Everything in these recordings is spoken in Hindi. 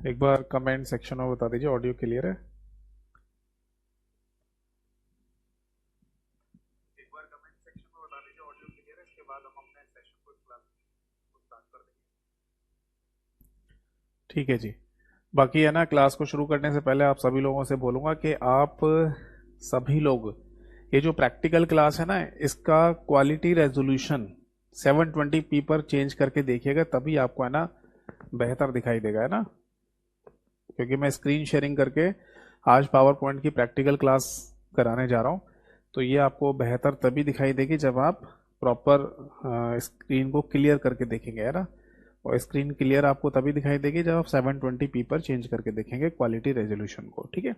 एक बार कमेंट सेक्शन में बता दीजिए ऑडियो क्लियर है। एक बार कमेंट सेक्शन में बता दीजिए ऑडियो क्लियर है, इसके बाद हम अपने सेशन को क्लास को स्टार्ट कर देंगे। ठीक है जी। बाकी है ना, क्लास को शुरू करने से पहले आप सभी लोगों से बोलूंगा कि आप सभी लोग ये जो प्रैक्टिकल क्लास है ना, इसका क्वालिटी रेजोल्यूशन 720p पर चेंज करके देखिएगा, तभी आपको है ना बेहतर दिखाई देगा, है ना। क्योंकि मैं स्क्रीन शेयरिंग करके आज पावर पॉइंट की प्रैक्टिकल क्लास कराने जा रहा हूँ, तो ये आपको बेहतर तभी दिखाई देगी जब आप प्रॉपर स्क्रीन को क्लियर करके देखेंगे, है ना। और स्क्रीन क्लियर आपको तभी दिखाई देगी जब आप 720p पर चेंज करके देखेंगे क्वालिटी रेजोल्यूशन को। ठीक है,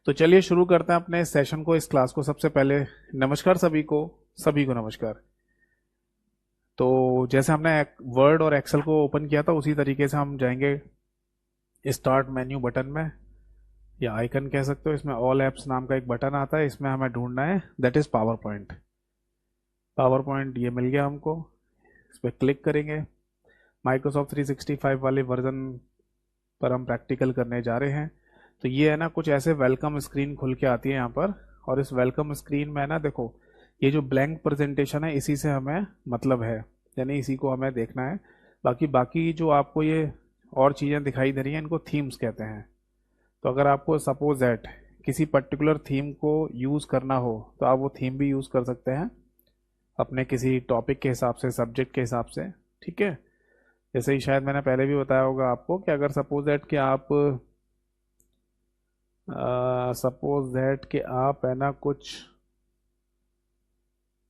तो चलिए शुरू करते हैं अपने सेशन को, इस क्लास को। सबसे पहले नमस्कार सभी को नमस्कार। तो जैसे हमने वर्ड और एक्सेल को ओपन किया था, उसी तरीके से हम जाएंगे स्टार्ट मेन्यू बटन में, या आइकन कह सकते हो। इसमें ऑल एप्स नाम का एक बटन आता है, इसमें हमें ढूंढना है, that is power point. Power point ये मिल गया हमको, इस पर क्लिक करेंगे। माइक्रोसॉफ्ट 365 वाले वर्जन पर हम प्रैक्टिकल करने जा रहे हैं। तो ये है ना, कुछ ऐसे वेलकम स्क्रीन खुल के आती है यहाँ पर, और इस वेलकम स्क्रीन में ना देखो, ये जो ब्लैंक प्रेजेंटेशन है इसी से हमें मतलब है, यानी इसी को हमें देखना है। बाकी बाकी जो आपको ये और चीज़ें दिखाई दे रही हैं, इनको थीम्स कहते हैं। तो अगर आपको सपोज दैट किसी पर्टिकुलर थीम को यूज़ करना हो, तो आप वो थीम भी यूज़ कर सकते हैं अपने किसी टॉपिक के हिसाब से, सब्जेक्ट के हिसाब से। ठीक है, जैसे ही शायद मैंने पहले भी बताया होगा आपको कि अगर सपोज दैट कि आप है ना कुछ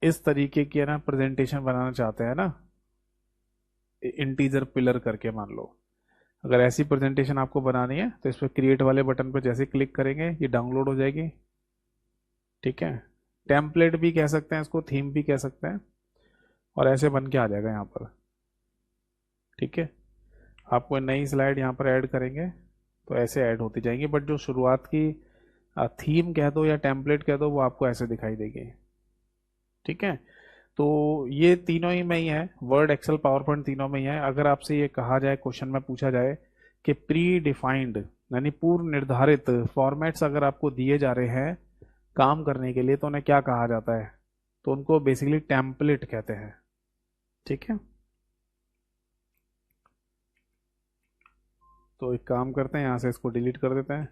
इस तरीके की है ना प्रेजेंटेशन बनाना चाहते हैं ना, इंटीजर पिलर करके मान लो। अगर ऐसी प्रेजेंटेशन आपको बनानी है तो इस पर क्रिएट वाले बटन पर जैसे क्लिक करेंगे ये डाउनलोड हो जाएगी। ठीक है, टेम्पलेट भी कह सकते हैं इसको, थीम भी कह सकते हैं, और ऐसे बन के आ जाएगा यहाँ पर। ठीक है, आपको नई स्लाइड यहाँ पर ऐड करेंगे तो ऐसे ऐड होती जाएंगी, बट जो शुरुआत की थीम कह दो या टेम्पलेट कह दो, वो आपको ऐसे दिखाई देगी। ठीक है, तो ये तीनों ही में ही है, वर्ड एक्सेल पावर पॉइंट तीनों में ही है। अगर आपसे ये कहा जाए, क्वेश्चन में पूछा जाए कि प्री डिफाइंड यानी पूर्व निर्धारित फॉर्मेट्स अगर आपको दिए जा रहे हैं काम करने के लिए, तो उन्हें क्या कहा जाता है? तो उनको बेसिकली टेम्पलेट कहते हैं। ठीक है, तो एक काम करते हैं, यहाँ से इसको डिलीट कर देते हैं,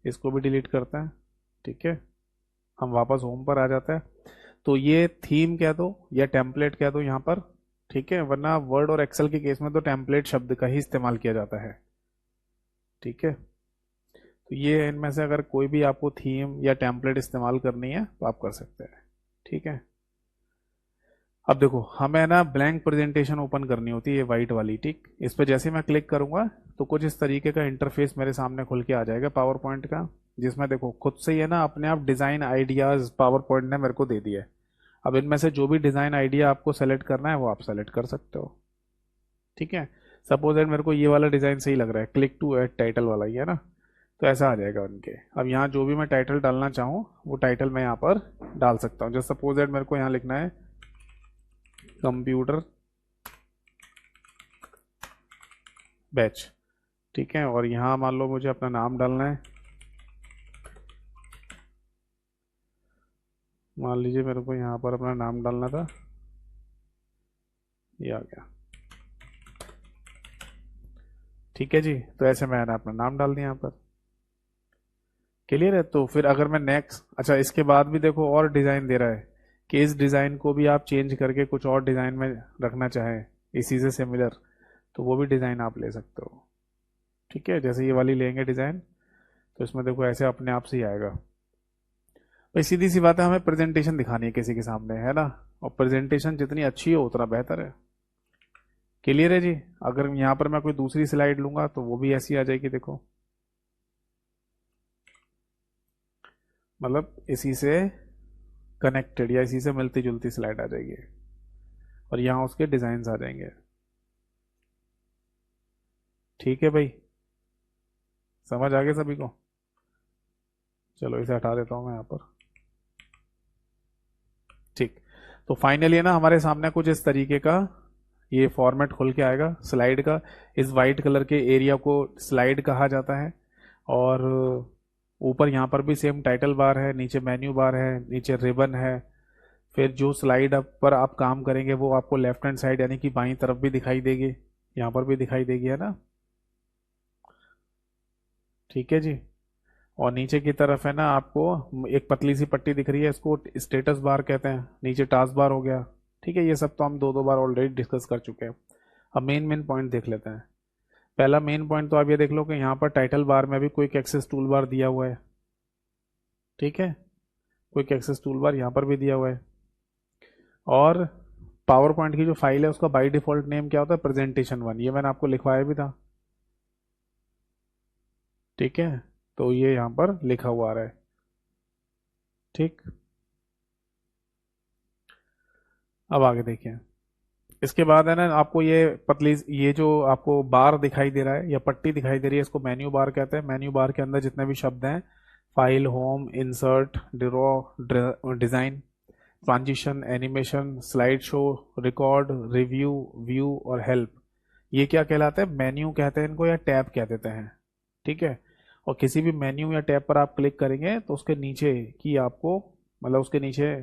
इसको भी डिलीट करते हैं। ठीक है, हम वापस होम पर आ जाते हैं। तो ये थीम कह दो या टेम्पलेट कह दो यहाँ पर। ठीक है, वरना वर्ड और एक्सेल के केस में तो टेम्पलेट शब्द का ही इस्तेमाल किया जाता है। ठीक है, तो ये इनमें से अगर कोई भी आपको थीम या टेम्पलेट इस्तेमाल करनी है तो आप कर सकते हैं। ठीक है, अब देखो हमें ना ब्लैंक प्रेजेंटेशन ओपन करनी होती है, ये वाइट वाली। ठीक, इस पर जैसे मैं क्लिक करूंगा तो कुछ इस तरीके का इंटरफेस मेरे सामने खुल के आ जाएगा पावर पॉइंट का, जिसमें देखो खुद से ही है ना अपने आप डिजाइन आइडियाज पावर पॉइंट ने मेरे को दे दिया है। अब इनमें से जो भी डिजाइन आइडिया आपको सेलेक्ट करना है वो आप सेलेक्ट कर सकते हो। ठीक है, सपोज दैट मेरे को ये वाला डिजाइन सही लग रहा है, क्लिक टू ऐड टाइटल वाला ही है ना, तो ऐसा आ जाएगा उनके। अब यहाँ जो भी मैं टाइटल डालना चाहूँ वो टाइटल मैं यहाँ पर डाल सकता हूँ। जैसे सपोज दैट मेरे को यहाँ लिखना है कंप्यूटर बैच। ठीक है, और यहाँ मान लो मुझे अपना नाम डालना है, मान लीजिए मेरे को यहाँ पर अपना नाम डालना था, ये आ गया। ठीक है जी, तो ऐसे मैंने अपना नाम डाल दिया यहाँ पर। क्लियर है, तो फिर अगर मैं नेक्स्ट, अच्छा इसके बाद भी देखो और डिज़ाइन दे रहा है कि इस डिज़ाइन को भी आप चेंज करके कुछ और डिज़ाइन में रखना चाहें इसी से सिमिलर, तो वो भी डिज़ाइन आप ले सकते हो। ठीक है, जैसे ये वाली लेंगे डिज़ाइन, तो इसमें देखो ऐसे अपने आप से ही आएगा। भाई सीधी सी बात है, हमें प्रेजेंटेशन दिखानी है किसी के सामने, है ना, और प्रेजेंटेशन जितनी अच्छी हो उतना बेहतर है। क्लियर है जी। अगर यहाँ पर मैं कोई दूसरी स्लाइड लूंगा तो वो भी ऐसी आ जाएगी, देखो मतलब इसी से कनेक्टेड या इसी से मिलती जुलती स्लाइड आ जाएगी, और यहाँ उसके डिजाइन आ जाएंगे। ठीक है भाई, समझ आ गया सभी को? चलो इसे हटा देता हूँ मैं यहाँ पर। ठीक, तो फाइनली है ना हमारे सामने कुछ इस तरीके का ये फॉर्मेट खुल के आएगा स्लाइड का। इस वाइट कलर के एरिया को स्लाइड कहा जाता है। और ऊपर यहाँ पर भी सेम टाइटल बार है, नीचे मेन्यू बार है, नीचे रिबन है। फिर जो स्लाइड पर आप काम करेंगे वो आपको लेफ्ट हैंड साइड यानी कि बाईं तरफ भी दिखाई देगी, यहाँ पर भी दिखाई देगी, है ना। ठीक है जी। और नीचे की तरफ है ना आपको एक पतली सी पट्टी दिख रही है, इसको स्टेटस बार कहते हैं। नीचे टास्क बार हो गया। ठीक है, ये सब तो हम दो दो बार ऑलरेडी डिस्कस कर चुके हैं। अब मेन मेन पॉइंट देख लेते हैं। पहला मेन पॉइंट तो आप ये देख लो कि यहाँ पर टाइटल बार में भी क्विक एक्सेस टूल बार दिया हुआ है। ठीक है, क्विक एक्सेस टूल बार यहाँ पर भी दिया हुआ है। और पावर पॉइंट की जो फाइल है उसका बाय डिफॉल्ट नेम क्या होता है, प्रेजेंटेशन वन, ये मैंने आपको लिखवाया भी था। ठीक है, तो ये यहाँ पर लिखा हुआ आ रहा है। ठीक, अब आगे देखिए। इसके बाद है ना आपको ये पतली, ये जो आपको बार दिखाई दे रहा है या पट्टी दिखाई दे रही है, इसको मेन्यू बार कहते हैं। मेन्यू बार के अंदर जितने भी शब्द हैं, file, home, insert, draw, design, transition, animation, slide show, record, review, view और हेल्प, ये क्या कहलाते हैं, मेन्यू कहते हैं इनको या टैब कह देते हैं। ठीक है, और किसी भी मेन्यू या टैब पर आप क्लिक करेंगे तो उसके नीचे की आपको, मतलब उसके नीचे,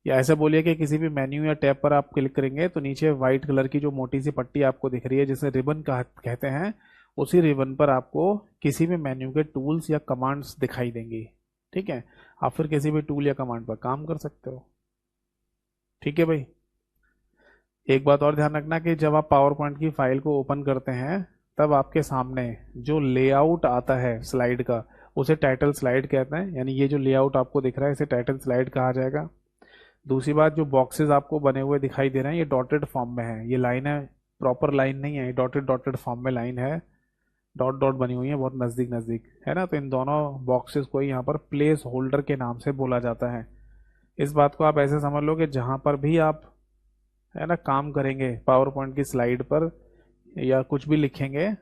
या ऐसे बोलिए कि किसी भी मेन्यू या टैब पर आप क्लिक करेंगे तो नीचे व्हाइट कलर की जो मोटी सी पट्टी आपको दिख रही है जिसे रिबन कहते हैं, उसी रिबन पर आपको किसी भी मेन्यू के टूल्स या कमांड्स दिखाई देंगी। ठीक है, आप फिर किसी भी टूल या कमांड पर काम कर सकते हो। ठीक है भाई। एक बात और ध्यान रखना कि जब आप पावर पॉइंट की फाइल को ओपन करते हैं तब आपके सामने जो लेआउट आता है स्लाइड का, उसे टाइटल स्लाइड कहते हैं। यानी ये जो लेआउट आपको दिख रहा है इसे टाइटल स्लाइड कहा जाएगा। दूसरी बात, जो बॉक्सेस आपको बने हुए दिखाई दे रहे हैं ये डॉटेड फॉर्म में है, ये लाइन है, प्रॉपर लाइन नहीं है, डॉटेड डॉटेड फॉर्म में लाइन है, डॉट डॉट बनी हुई है बहुत नज़दीक नज़दीक, है ना। तो इन दोनों बॉक्सेस को यहाँ पर प्लेस होल्डर के नाम से बोला जाता है। इस बात को आप ऐसे समझ लो कि जहाँ पर भी आप, है ना, काम करेंगे पावर पॉइंट की स्लाइड पर या कुछ भी लिखेंगे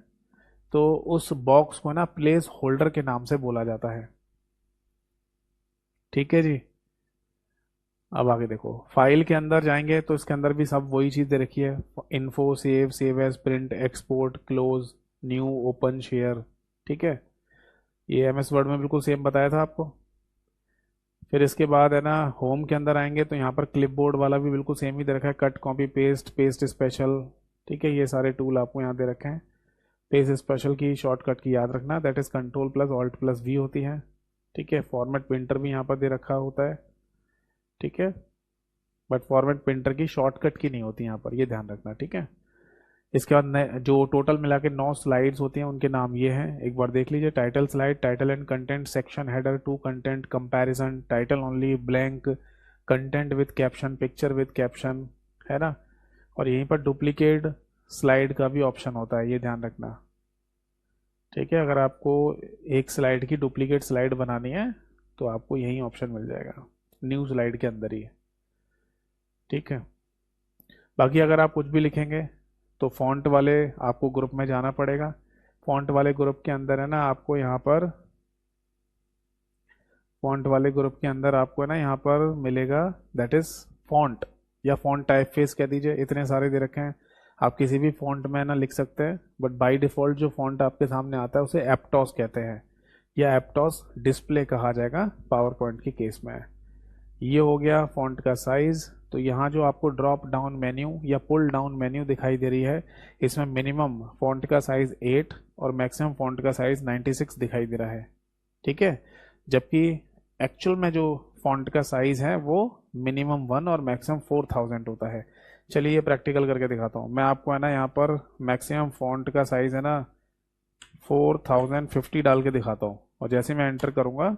तो उस बॉक्स को ना प्लेस होल्डर के नाम से बोला जाता है। ठीक है जी। अब आगे देखो, फाइल के अंदर जाएंगे तो इसके अंदर भी सब वही चीज़ दे रखी है, info, save, save as, print, export, close, new, open, share. ठीक है, ये एमएस वर्ड में बिल्कुल सेम बताया था आपको। फिर इसके बाद है ना होम के अंदर आएंगे तो यहाँ पर क्लिपबोर्ड वाला भी बिल्कुल सेम ही दे रखा है, cut, copy, paste, paste special. ठीक है, ये सारे टूल आपको यहाँ दे रखे हैं। पेस्ट स्पेशल की शॉर्टकट की याद रखना, that is control plus alt plus V होती है। ठीक है, फॉर्मेट प्रिंटर भी यहाँ पर दे रखा होता है। ठीक है, बट फॉर्मेट प्रिंटर की शॉर्टकट की नहीं होती यहाँ पर, ये ध्यान रखना। ठीक है, इसके बाद जो टोटल मिला के 9 स्लाइड्स होती हैं उनके नाम ये हैं, एक बार देख लीजिए। Title slide, title and content, section header, two content, comparison, title only, blank, content with caption, picture with caption, है ना। और यहीं पर डुप्लीकेट स्लाइड का भी ऑप्शन होता है, ये ध्यान रखना। ठीक है, अगर आपको एक स्लाइड की डुप्लीकेट स्लाइड बनानी है तो आपको यही ऑप्शन मिल जाएगा, न्यू स्लाइड के अंदर ही। ठीक है, बाकी अगर आप कुछ भी लिखेंगे तो फॉन्ट वाले आपको ग्रुप में जाना पड़ेगा। फॉन्ट वाले ग्रुप के अंदर है ना आपको यहाँ पर, फॉन्ट वाले ग्रुप के अंदर आपको है ना यहाँ पर मिलेगा, दैट इज फॉन्ट या फॉन्ट टाइप फेस कह दीजिए, इतने सारे दे रखे हैं। आप किसी भी फॉन्ट में ना लिख सकते हैं, बट बाय डिफॉल्ट जो फॉन्ट आपके सामने आता है उसे एप्टॉस कहते हैं, या एप्टॉस डिस्प्ले कहा जाएगा पावर पॉइंट के केस में। ये हो गया फॉन्ट का साइज। तो यहाँ जो आपको ड्रॉप डाउन मेन्यू या पुल डाउन मेन्यू दिखाई दे रही है, इसमें मिनिमम फॉन्ट का साइज 8 और मैक्सिमम फॉन्ट का साइज 96 दिखाई दे रहा है। ठीक है, जबकि एक्चुअल में जो फॉन्ट का साइज है वो मिनिमम 1 और मैक्सिमम 4000 होता है। चलिए ये प्रैक्टिकल करके दिखाता हूँ मैं आपको, है ना। यहाँ पर मैक्सिमम फॉन्ट का साइज है ना 4050 डाल के दिखाता हूँ, और जैसे मैं एंटर करूँगा,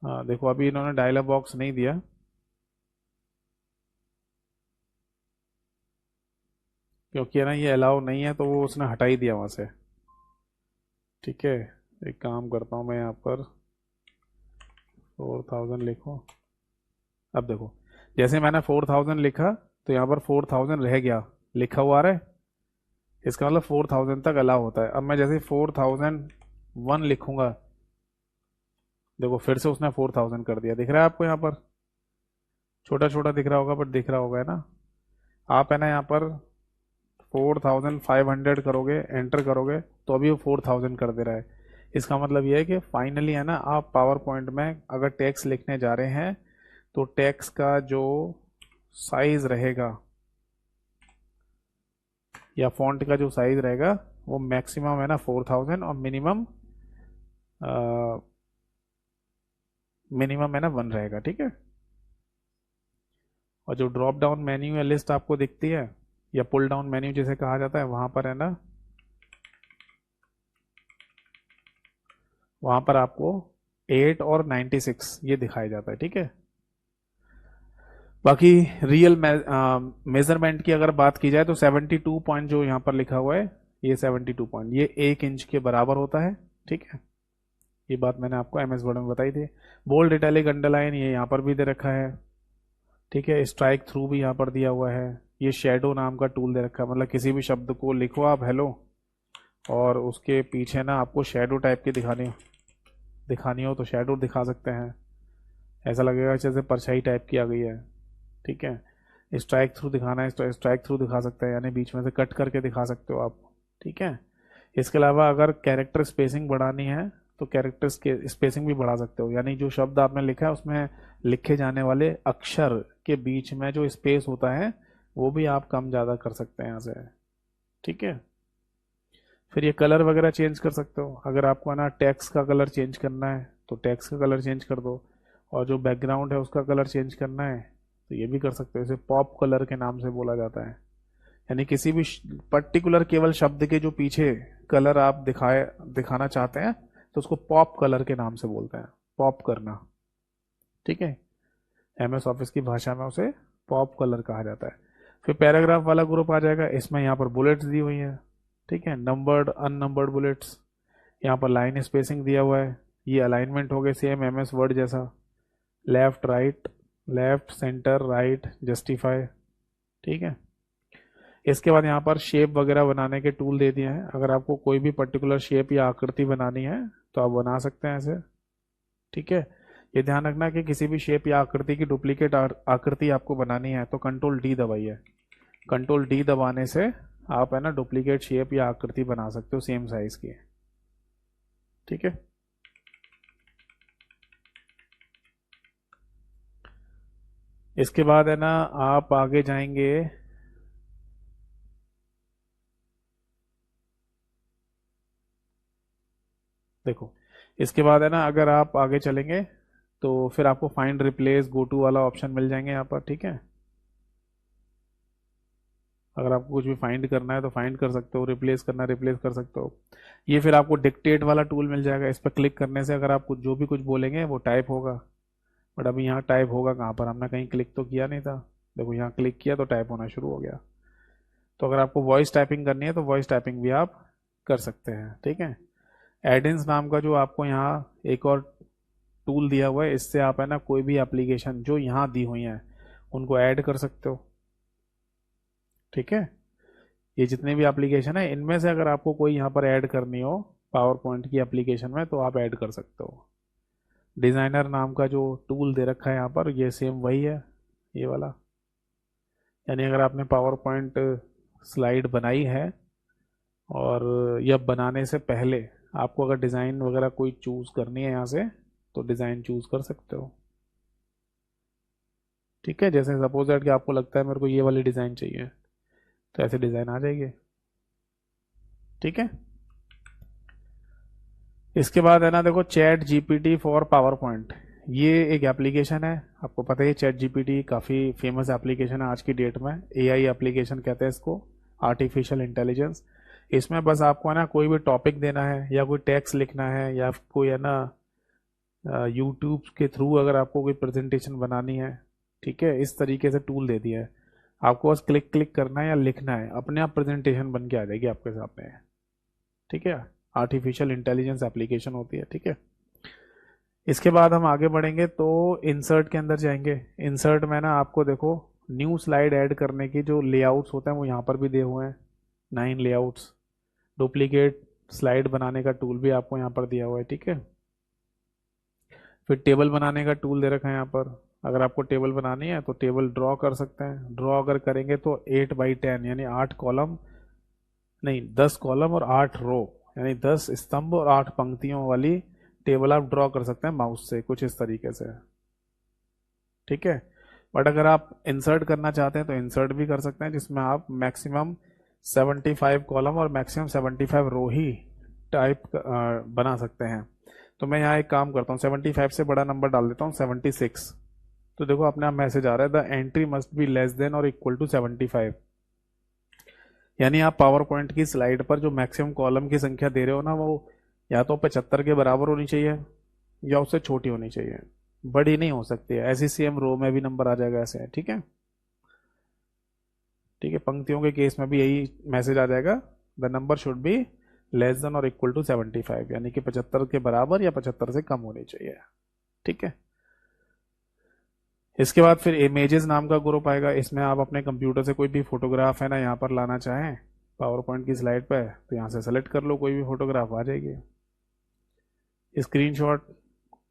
हाँ देखो अभी इन्होंने डायलॉग बॉक्स नहीं दिया, क्योंकि है ना ये अलाउ नहीं है तो वो उसने हटा ही दिया वहाँ से। ठीक है, एक काम करता हूँ मैं यहाँ पर 4000 लिखूँ। अब देखो, जैसे मैंने 4000 लिखा तो यहाँ पर 4000 रह गया, लिखा हुआ आ रहा है, इसका मतलब 4000 तक अलाउ होता है। अब मैं जैसे 4001 लिखूंगा, देखो फिर से उसने 4000 कर दिया, दिख रहा है आपको यहाँ पर, छोटा छोटा दिख रहा होगा बट दिख रहा होगा, है ना। आप है ना यहाँ पर 4500 करोगे, एंटर करोगे तो अभी वो 4000 कर दे रहा है। इसका मतलब ये है कि फाइनली है ना आप पावर पॉइंट में अगर टेक्स्ट लिखने जा रहे हैं तो टेक्स्ट का जो साइज रहेगा या फॉन्ट का जो साइज रहेगा वो मैक्सिमम है ना 4000 और मिनिमम मिनिमम है ना 1 रहेगा, ठीक है। और जो ड्रॉप डाउन मेन्यू या लिस्ट आपको दिखती है या पुल डाउन मेन्यू जिसे कहा जाता है, वहां पर है ना, वहां पर आपको 8 और 96 ये दिखाया जाता है, ठीक है। बाकी रियल मेजरमेंट की अगर बात की जाए तो 72 पॉइंट जो यहाँ पर लिखा हुआ है, ये 72 पॉइंट ये 1 इंच के बराबर होता है, ठीक है। ये बात मैंने आपको एमएस वर्ड में बताई थी। बोल्ड, इटैलिक, अंडरलाइन ये यहाँ पर भी दे रखा है, ठीक है। स्ट्राइक थ्रू भी यहाँ पर दिया हुआ है। ये शेडो नाम का टूल दे रखा है, मतलब किसी भी शब्द को लिखो आप हेलो और उसके पीछे ना आपको शेडो टाइप की दिखानी हो तो शेडो दिखा सकते हैं। ऐसा लगेगा जैसे परछाई टाइप की आ गई है, ठीक है। स्ट्राइक थ्रू दिखाना है तो स्ट्राइक थ्रू दिखा सकते हैं, यानी बीच में से कट करके दिखा सकते हो आप, ठीक है। इसके अलावा अगर कैरेक्टर स्पेसिंग बढ़ानी है तो कैरेक्टर स्पेसिंग भी बढ़ा सकते हो, यानी जो शब्द आपने लिखा है उसमें लिखे जाने वाले अक्षर के बीच में जो स्पेस होता है वो भी आप कम ज़्यादा कर सकते हैं यहाँ से, ठीक है। फिर ये कलर वगैरह चेंज कर सकते हो। अगर आपको है ना टेक्स्ट का कलर चेंज करना है तो टेक्स्ट का कलर चेंज कर दो, और जो बैकग्राउंड है उसका कलर चेंज करना है तो ये भी कर सकते हो। इसे पॉप कलर के नाम से बोला जाता है, यानी किसी भी पर्टिकुलर केवल शब्द के जो पीछे कलर आप दिखाना चाहते हैं तो उसको पॉप कलर के नाम से बोलते हैं, पॉप करना, ठीक है। एमएस ऑफिस की भाषा में उसे पॉप कलर कहा जाता है। फिर पैराग्राफ वाला ग्रुप आ जाएगा, इसमें यहाँ पर बुलेट्स दी हुई हैं, ठीक है, नंबर्ड अननंबर्ड बुलेट्स। यहाँ पर लाइन स्पेसिंग दिया हुआ है। ये अलाइनमेंट हो गए सेम एमएस वर्ड जैसा, left right, left centre right, justify, ठीक है। इसके बाद यहाँ पर शेप वगैरह बनाने के टूल दे दिए हैं। अगर आपको कोई भी पर्टिकुलर शेप या आकृति बनानी है तो आप बना सकते हैं ऐसे, ठीक है। ये ध्यान रखना कि किसी भी शेप या आकृति की डुप्लीकेट आकृति आपको बनानी है तो कंट्रोल डी दबाइए। कंट्रोल डी दबाने से आप है ना डुप्लीकेट शेप या आकृति बना सकते हो सेम साइज की, ठीक है। इसके बाद है ना आप आगे जाएंगे, देखो इसके बाद है ना अगर आप आगे चलेंगे तो फिर आपको फाइंड रिप्लेस गो टू वाला ऑप्शन मिल जाएंगे यहाँ पर, ठीक है। अगर आपको कुछ भी फाइंड करना है तो फाइंड कर सकते हो, रिप्लेस करना है रिप्लेस कर सकते हो। ये फिर आपको डिक्टेट वाला टूल मिल जाएगा, इस पर क्लिक करने से अगर आप कुछ जो भी कुछ बोलेंगे वो टाइप होगा। बट अभी यहाँ टाइप होगा कहाँ पर, हमने कहीं क्लिक तो किया नहीं था। देखो यहाँ क्लिक किया तो टाइप होना शुरू हो गया। तो अगर आपको वॉइस टाइपिंग करनी है तो वॉइस टाइपिंग भी आप कर सकते हैं, ठीक है। एडिंस नाम का जो आपको यहाँ एक और टूल दिया हुआ है, इससे आप है ना कोई भी एप्लीकेशन जो यहाँ दी हुई हैं उनको ऐड कर सकते हो, ठीक है। ये जितने भी एप्लीकेशन है इनमें से अगर आपको कोई यहाँ पर ऐड करनी हो पावर पॉइंट की एप्लीकेशन में तो आप ऐड कर सकते हो। डिज़ाइनर नाम का जो टूल दे रखा है यहाँ पर ये सेम वही है, ये वाला। यानी अगर आपने पावर पॉइंट स्लाइड बनाई है और यह बनाने से पहले आपको अगर डिज़ाइन वगैरह कोई चूज़ करनी है यहाँ से तो डिज़ाइन चूज़ कर सकते हो, ठीक है। जैसे सपोज दैट कि आपको लगता है मेरे को ये वाली डिज़ाइन चाहिए तो ऐसे डिज़ाइन आ जाएगी, ठीक है। इसके बाद है ना देखो chat GPT for power point, ये एक एप्लीकेशन है। आपको पता है चैट जीपीटी काफ़ी फेमस एप्लीकेशन है आज की डेट में, एआई एप्लीकेशन कहते हैं इसको, आर्टिफिशियल इंटेलिजेंस। इसमें बस आपको है ना कोई भी टॉपिक देना है या कोई टेक्स्ट लिखना है या कोई है ना यूट्यूब के थ्रू अगर आपको कोई प्रेजेंटेशन बनानी है, ठीक है, इस तरीके से टूल दे दिया है। आपको बस क्लिक क्लिक करना है या लिखना है, अपने आप प्रेजेंटेशन बन के आ जाएगी आपके सामने, ठीक है। आर्टिफिशियल इंटेलिजेंस एप्लीकेशन होती है, ठीक है। इसके बाद हम आगे बढ़ेंगे तो इंसर्ट के अंदर जाएंगे। इंसर्ट में ना आपको देखो न्यू स्लाइड ऐड करने की जो लेआउट्स होते हैं वो यहाँ पर भी दिए हुए हैं, 9 लेआउट्स। डुप्लीकेट स्लाइड बनाने का टूल भी आपको यहाँ पर दिया हुआ है, ठीक है। फिर टेबल बनाने का टूल दे रखा है यहाँ पर, अगर आपको टेबल बनानी है तो टेबल ड्रॉ कर सकते हैं। ड्रॉ अगर करेंगे तो 8 बाई 10 यानी 8 कॉलम, नहीं 10 कॉलम और 8 रो, यानी 10 स्तंभ और 8 पंक्तियों वाली टेबल आप ड्रॉ कर सकते हैं माउस से, कुछ इस तरीके से। ठीक है। बट अगर आप इंसर्ट करना चाहते हैं तो इंसर्ट भी कर सकते हैं, जिसमें आप मैक्सिमम 75 कॉलम और मैक्सिमम 75 रो ही टाइप बना सकते हैं। तो मैं यहाँ एक काम करता हूँ, 75 से बड़ा नंबर डाल देता हूँ 76। तो देखो अपने आप मैसेज आ रहा है, the entry must be less than और इक्वल टू 75। यानी आप पावर पॉइंट की स्लाइड पर जो मैक्सिमम कॉलम की संख्या दे रहे हो ना, वो या तो 75 के बराबर होनी चाहिए या उससे छोटी होनी चाहिए, बड़ी नहीं हो सकती है। ऐसी सेम रो में भी नंबर आ जाएगा ऐसे। ठीक है। ठीक है, पंक्तियों के केस में भी यही मैसेज आ जाएगा, the number should be less than और इक्वल टू 75, यानी कि 75 के बराबर या 75 से कम होनी चाहिए। ठीक है। इसके बाद फिर इमेजेस नाम का ग्रुप आएगा। इसमें आप अपने कंप्यूटर से कोई भी फोटोग्राफ है ना यहाँ पर लाना चाहें पावर पॉइंट की स्लाइड पर, तो यहाँ से सेलेक्ट कर लो, कोई भी फोटोग्राफ आ जाएगी। स्क्रीनशॉट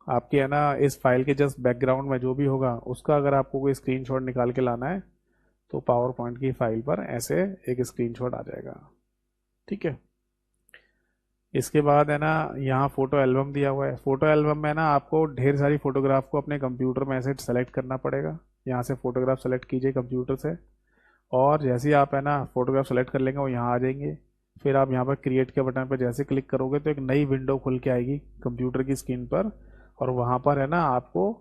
आपके है ना इस फाइल के जस्ट बैकग्राउंड में जो भी होगा उसका अगर आपको कोई स्क्रीनशॉट निकाल के लाना है तो पावर पॉइंट की फाइल पर ऐसे एक स्क्रीनशॉट आ जाएगा। ठीक है। इसके बाद है ना यहाँ फोटो एल्बम दिया हुआ है। फोटो एल्बम में ना आपको ढेर सारी फोटोग्राफ को अपने कंप्यूटर में ऐसे सेलेक्ट करना पड़ेगा। यहाँ से फोटोग्राफ सेलेक्ट कीजिए कंप्यूटर से, और जैसे ही आप है ना फोटोग्राफ सेलेक्ट कर लेंगे वो यहाँ आ जाएंगे। फिर आप यहाँ पर क्रिएट के बटन पर जैसे क्लिक करोगे तो एक नई विंडो खुल के आएगी कंप्यूटर की स्क्रीन पर, और वहाँ पर है ना आपको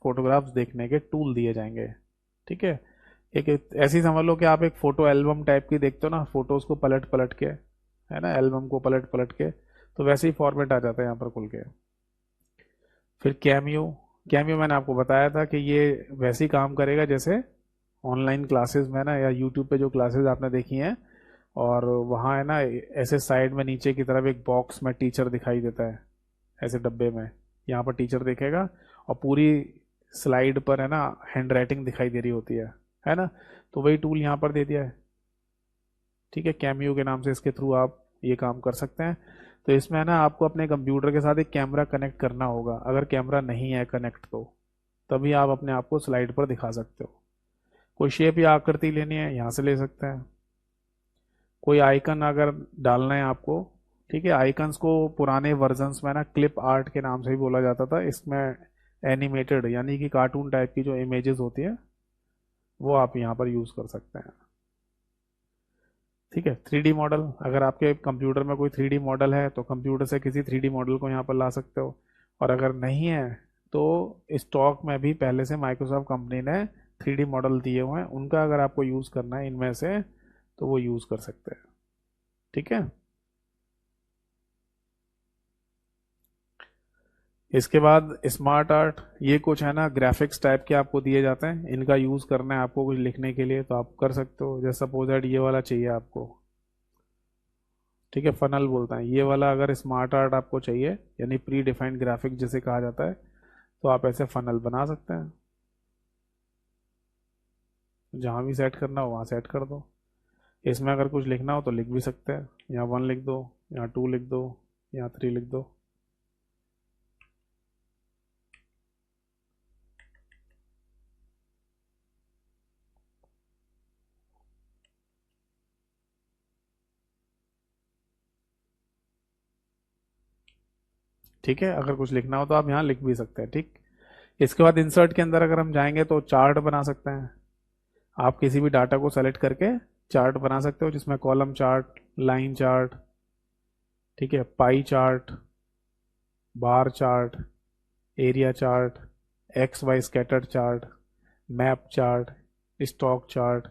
फोटोग्राफ्स देखने के टूल दिए जाएंगे। ठीक है। एक ऐसी समझ लो कि आप एक फोटो एल्बम टाइप की देखते हो ना, फोटोज को पलट पलट के, है ना, एल्बम को पलट पलट के, तो वैसे ही फॉर्मेट आ जाता है यहाँ पर खुल के। फिर कैमियो, कैमियो मैंने आपको बताया था कि ये वैसे ही काम करेगा जैसे ऑनलाइन क्लासेस में ना, या यूट्यूब पे जो क्लासेस आपने देखी हैं, और वहाँ है ना ऐसे साइड में नीचे की तरफ एक बॉक्स में टीचर दिखाई देता है ऐसे डब्बे में, यहाँ पर टीचर देखेगा और पूरी स्लाइड पर है ना हैंड राइटिंग दिखाई दे रही होती है ना, तो वही टूल यहाँ पर दे दिया है। ठीक है, कैमियो के नाम से इसके थ्रू आप ये काम कर सकते हैं। तो इसमें है ना आपको अपने कंप्यूटर के साथ एक कैमरा कनेक्ट करना होगा। अगर कैमरा नहीं है कनेक्ट तो तभी आप अपने आप को स्लाइड पर दिखा सकते हो। कोई शेप या आकृति लेनी है यहाँ से ले सकते हैं। कोई आइकन अगर डालना है आपको, ठीक है, आइकन्स को पुराने वर्जन्स में ना क्लिप आर्ट के नाम से भी बोला जाता था। इसमें एनिमेटेड यानी कि कार्टून टाइप की जो इमेजेस होती है वो आप यहाँ पर यूज़ कर सकते हैं। ठीक है। 3D मॉडल, अगर आपके कंप्यूटर में कोई 3D मॉडल है तो कंप्यूटर से किसी 3D मॉडल को यहाँ पर ला सकते हो, और अगर नहीं है तो स्टॉक में भी पहले से माइक्रोसॉफ्ट कंपनी ने 3D मॉडल दिए हुए हैं, उनका अगर आपको यूज़ करना है इनमें से तो वो यूज़ कर सकते हैं। ठीक है। इसके बाद स्मार्ट आर्ट, ये कुछ है ना ग्राफिक्स टाइप के आपको दिए जाते हैं, इनका यूज़ करना है आपको कुछ लिखने के लिए तो आप कर सकते हो। जैसे सपोज दैट ये वाला चाहिए आपको, ठीक है, फनल बोलता है ये वाला। अगर स्मार्ट आर्ट आपको चाहिए यानी प्री डिफाइंड ग्राफिक जिसे कहा जाता है, तो आप ऐसे फनल बना सकते हैं। जहाँ भी सेट करना हो वहाँ सेट कर दो। इसमें अगर कुछ लिखना हो तो लिख भी सकते हैं, यहाँ 1 लिख दो, यहाँ 2 लिख दो, यहाँ 3 लिख दो। ठीक है, अगर कुछ लिखना हो तो आप यहाँ लिख भी सकते हैं। ठीक। इसके बाद इंसर्ट के अंदर अगर हम जाएंगे तो चार्ट बना सकते हैं। आप किसी भी डाटा को सेलेक्ट करके चार्ट बना सकते हो, जिसमें कॉलम चार्ट, लाइन चार्ट, ठीक है, pie chart, bar chart, area chart, X Y scattered chart, map chart, stock chart,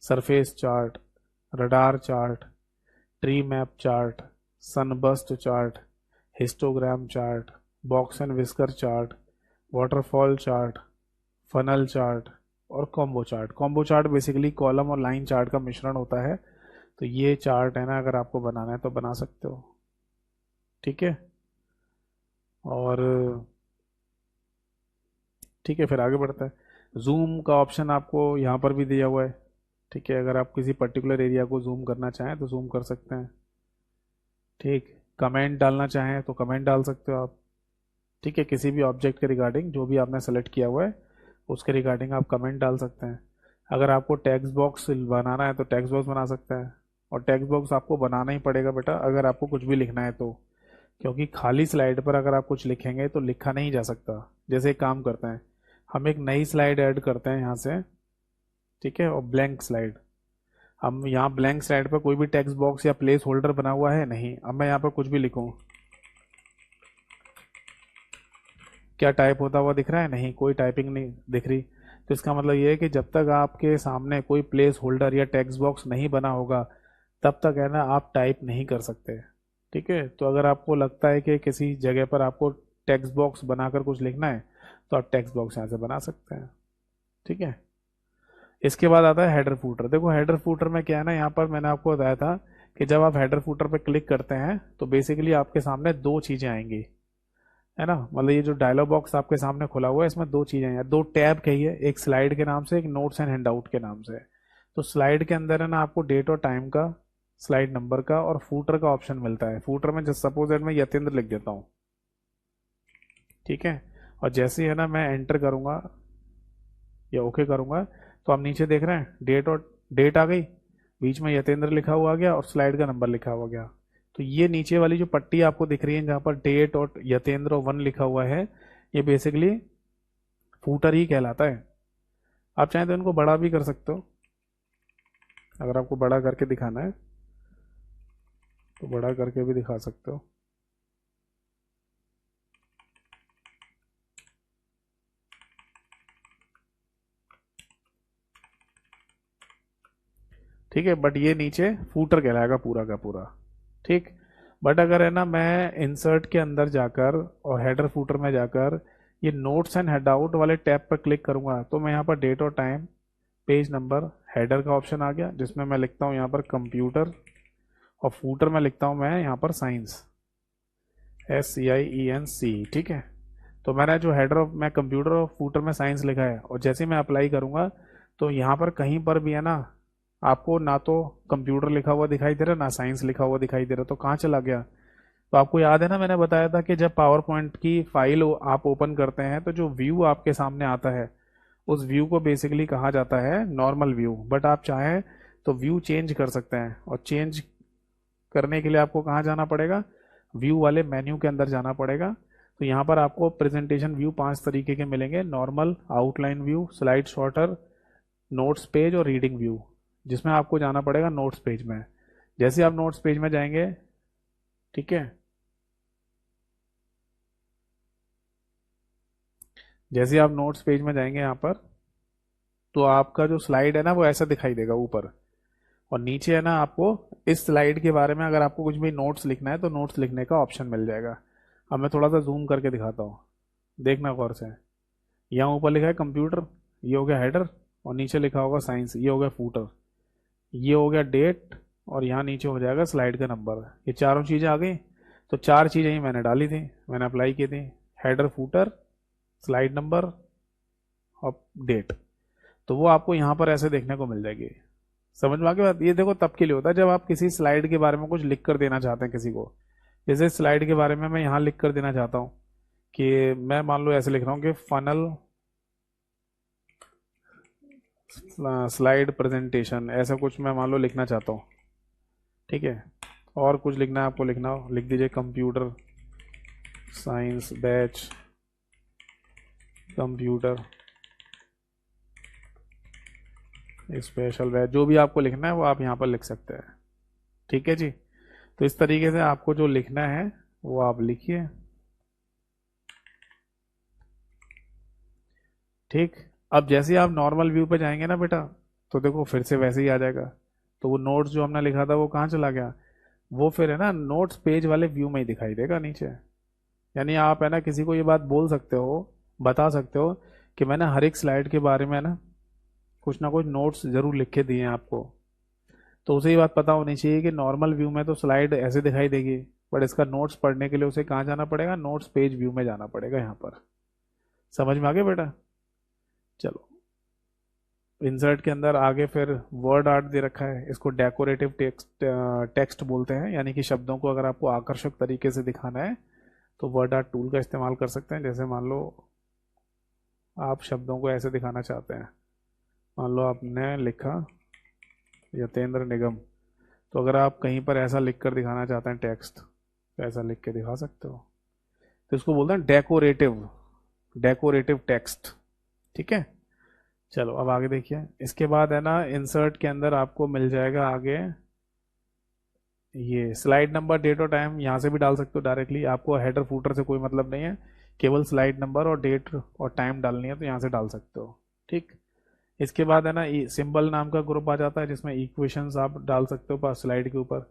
surface chart, radar chart, tree map chart, sunburst chart, histogram chart, box and whisker chart, waterfall chart, funnel chart और combo chart. Combo chart basically column और लाइन चार्ट का मिश्रण होता है। तो ये चार्ट है ना अगर आपको बनाना है तो बना सकते हो। ठीक है। और ठीक है, फिर आगे बढ़ता है। जूम का ऑप्शन आपको यहाँ पर भी दिया हुआ है। ठीक है, अगर आप किसी पर्टिकुलर एरिया को जूम करना चाहें तो जूम कर सकते हैं। ठीक। कमेंट डालना चाहें तो कमेंट डाल सकते हो आप। ठीक है, किसी भी ऑब्जेक्ट के रिगार्डिंग जो भी आपने सेलेक्ट किया हुआ है उसके रिगार्डिंग आप कमेंट डाल सकते हैं। अगर आपको टेक्स्ट बॉक्स बनाना है तो टेक्स्ट बॉक्स बना सकते हैं, और टेक्स्ट बॉक्स आपको बनाना ही पड़ेगा बेटा अगर आपको कुछ भी लिखना है तो, क्योंकि खाली स्लाइड पर अगर आप कुछ लिखेंगे तो लिखा नहीं जा सकता। जैसे एक काम करते हैं, हम एक नई स्लाइड ऐड करते हैं यहाँ से, ठीक है, और ब्लैंक स्लाइड। हम यहाँ ब्लैंक स्लाइड पर कोई भी टेक्स्ट बॉक्स या प्लेस होल्डर बना हुआ है नहीं। अब मैं यहाँ पर कुछ भी लिखूँ, क्या टाइप होता हुआ दिख रहा है? नहीं, कोई टाइपिंग नहीं दिख रही। तो इसका मतलब ये है कि जब तक आपके सामने कोई प्लेस होल्डर या टेक्स्ट बॉक्स नहीं बना होगा तब तक है ना आप टाइप नहीं कर सकते। ठीक है, तो अगर आपको लगता है कि किसी जगह पर आपको टेक्स्ट बॉक्स बनाकर कुछ लिखना है तो आप टेक्स्ट बॉक्स यहाँ से बना सकते हैं। ठीक है, इसके बाद आता है हेडर फूटर। देखो हेडर फूटर में क्या है ना, यहाँ पर मैंने आपको बताया था कि जब आप हेडर फूटर पर क्लिक करते हैं तो बेसिकली आपके सामने दो चीज़ें आएंगी, है ना। मतलब ये जो डायलॉग बॉक्स आपके सामने खुला हुआ है इसमें दो चीजें हैं, दो टैब कहिए, एक स्लाइड के नाम से, एक नोट्स एंड हैंडआउट के नाम से। तो स्लाइड के अंदर है ना आपको डेट और टाइम का, स्लाइड नंबर का और फूटर का ऑप्शन मिलता है। फूटर में जस्ट सपोज दैट मैं यतेंद्र लिख देता हूँ, ठीक है, और जैसे ही है ना मैं एंटर करूंगा या ओके करूंगा तो आप नीचे देख रहे हैं डेट, और डेट आ गई, बीच में यतेंद्र लिखा हुआ आ गया और स्लाइड का नंबर लिखा हुआ गया। तो ये नीचे वाली जो पट्टी आपको दिख रही है जहाँ पर डेट और यतेंद्र और 1 लिखा हुआ है, ये बेसिकली फूटर ही कहलाता है। आप चाहें तो इनको बड़ा भी कर सकते हो, अगर आपको बड़ा करके दिखाना है तो बड़ा करके भी दिखा सकते हो। ठीक है, बट ये नीचे फूटर कहलाएगा पूरा का पूरा। ठीक, बट अगर है ना मैं इंसर्ट के अंदर जाकर और हेडर फूटर में जाकर ये नोट्स एंड हेड आउट वाले टैब पर क्लिक करूंगा तो मैं यहाँ पर डेट और टाइम, पेज नंबर, हेडर का ऑप्शन आ गया जिसमें मैं लिखता हूँ यहाँ पर कंप्यूटर, और फूटर में लिखता हूँ मैं यहाँ पर साइंस, SCIENC। ठीक है, तो मैंने जो हेडर ऑफ मैं कंप्यूटर और फूटर में साइंस लिखा है, और जैसे ही मैं अप्लाई करूंगा तो यहाँ पर कहीं पर भी है ना आपको ना तो कंप्यूटर लिखा हुआ दिखाई दे रहा ना साइंस लिखा हुआ दिखाई दे रहा। तो कहाँ चला गया? तो आपको याद है ना मैंने बताया था कि जब पावर पॉइंट की फाइल आप ओपन करते हैं तो जो व्यू आपके सामने आता है उस व्यू को बेसिकली कहा जाता है नॉर्मल व्यू। बट आप चाहें तो व्यू चेंज कर सकते हैं, और चेंज करने के लिए आपको कहाँ जाना पड़ेगा? व्यू वाले मेन्यू के अंदर जाना पड़ेगा। तो यहाँ पर आपको प्रेजेंटेशन व्यू 5 तरीके के मिलेंगे, normal, outline view, slide shorter, notes page और रीडिंग व्यू, जिसमें आपको जाना पड़ेगा नोट्स पेज में। जैसे आप नोट्स पेज में जाएंगे, ठीक है, जैसे आप नोट्स पेज में जाएंगे यहाँ पर तो आपका जो स्लाइड है ना वो ऐसा दिखाई देगा ऊपर, और नीचे है ना आपको इस स्लाइड के बारे में अगर आपको कुछ भी नोट्स लिखना है तो नोट्स लिखने का ऑप्शन मिल जाएगा। अब मैं थोड़ा सा जूम करके दिखाता हूँ, देखना गौर से। यहाँ ऊपर लिखा है कंप्यूटर, ये हो गया हेडर, और नीचे लिखा होगा साइंस, ये हो गया फूटर, ये हो गया डेट, और यहाँ नीचे हो जाएगा स्लाइड का नंबर। ये चारों चीज़ें आ गई। तो 4 चीज़ें ही मैंने डाली थी, मैंने अप्लाई की थी, हेडर, फूटर, स्लाइड नंबर और डेट। तो वो आपको यहाँ पर ऐसे देखने को मिल जाएगी। समझ में आ गया बात? ये देखो तब के लिए होता है जब आप किसी स्लाइड के बारे में कुछ लिख कर देना चाहते हैं किसी को। जैसे स्लाइड के बारे में मैं यहाँ लिख कर देना चाहता हूँ कि मैं मान लो ऐसे लिख रहा हूँ कि फनल स्लाइड प्रेजेंटेशन, ऐसा कुछ मैं मान लो लिखना चाहता हूँ। ठीक है, और कुछ लिखना है आपको, लिखना हो लिख दीजिए computer science batch, computer special batch, जो भी आपको लिखना है वो आप यहाँ पर लिख सकते हैं। ठीक है जी, तो इस तरीके से आपको जो लिखना है वो आप लिखिए। ठीक, अब जैसे ही आप नॉर्मल व्यू पे जाएंगे ना बेटा तो देखो फिर से वैसे ही आ जाएगा। तो वो नोट्स जो हमने लिखा था वो कहाँ चला गया? वो फिर है ना नोट्स पेज वाले व्यू में ही दिखाई देगा नीचे। यानी आप है ना किसी को ये बात बोल सकते हो, बता सकते हो कि मैंने हर एक स्लाइड के बारे में ना कुछ नोट्स जरूर लिख के दिए हैं आपको। तो उसे ये बात पता होनी चाहिए कि नॉर्मल व्यू में तो स्लाइड ऐसे दिखाई देगी, बट इसका नोट्स पढ़ने के लिए उसे कहाँ जाना पड़ेगा? नोट्स पेज व्यू में जाना पड़ेगा यहाँ पर। समझ में आ गया बेटा? चलो, इंसर्ट के अंदर आगे फिर वर्ड आर्ट दे रखा है, इसको डेकोरेटिव टेक्स्ट टेक्स्ट बोलते हैं। यानी कि शब्दों को अगर आपको आकर्षक तरीके से दिखाना है तो वर्ड आर्ट टूल का इस्तेमाल कर सकते हैं। जैसे मान लो आप शब्दों को ऐसे दिखाना चाहते हैं, मान लो आपने लिखा यतेंद्र निगम, तो अगर आप कहीं पर ऐसा लिख कर दिखाना चाहते हैं टेक्स्ट, तो ऐसा लिख के दिखा सकते हो। तो इसको बोलते हैं डेकोरेटिव, डेकोरेटिव टेक्स्ट। ठीक है, चलो अब आगे देखिए। इसके बाद है ना, इंसर्ट के अंदर आपको मिल जाएगा आगे ये स्लाइड नंबर, डेट और टाइम, यहाँ से भी डाल सकते हो डायरेक्टली, आपको हेडर फूटर से कोई मतलब नहीं है, केवल स्लाइड नंबर और डेट और टाइम डालनी है तो यहाँ से डाल सकते हो। ठीक, इसके बाद है ना सिंबल नाम का ग्रुप आ जाता है, जिसमें इक्वेशंस आप डाल सकते हो पास स्लाइड के ऊपर।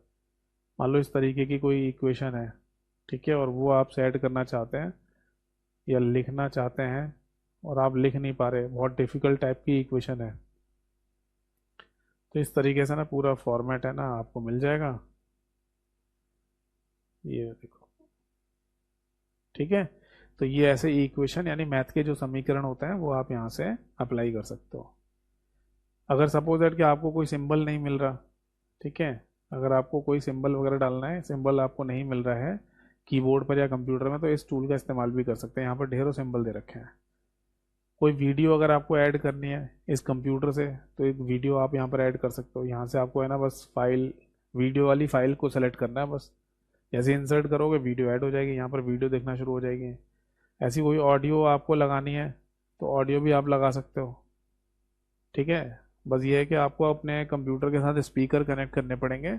मान लो इस तरीके की कोई इक्वेशन है, ठीक है, और वो आप सेट करना चाहते हैं या लिखना चाहते हैं और आप लिख नहीं पा रहे, बहुत डिफिकल्ट टाइप की इक्वेशन है, तो इस तरीके से ना पूरा फॉर्मेट है ना आपको मिल जाएगा, ये देखो। ठीक है, तो ये ऐसे इक्वेशन यानी मैथ के जो समीकरण होते हैं वो आप यहाँ से अप्लाई कर सकते हो। अगर सपोज दैट कि आपको कोई सिंबल नहीं मिल रहा, ठीक है, अगर आपको कोई सिंबल वगैरह डालना है, सिंबल आपको नहीं मिल रहा है कीबोर्ड पर या कंप्यूटर में, तो इस टूल का इस्तेमाल भी कर सकते हैं। यहाँ पर ढेरों सिंबल दे रखे हैं। कोई वीडियो अगर आपको ऐड करनी है इस कंप्यूटर से, तो एक वीडियो आप यहाँ पर ऐड कर सकते हो। यहाँ से आपको है ना बस फाइल, वीडियो वाली फाइल को सेलेक्ट करना है बस, जैसे इंसर्ट करोगे वीडियो ऐड हो जाएगी, यहाँ पर वीडियो देखना शुरू हो जाएगी। ऐसी कोई ऑडियो आपको लगानी है तो ऑडियो भी आप लगा सकते हो। ठीक है, बस ये है कि आपको अपने कंप्यूटर के साथ स्पीकर कनेक्ट करने पड़ेंगे,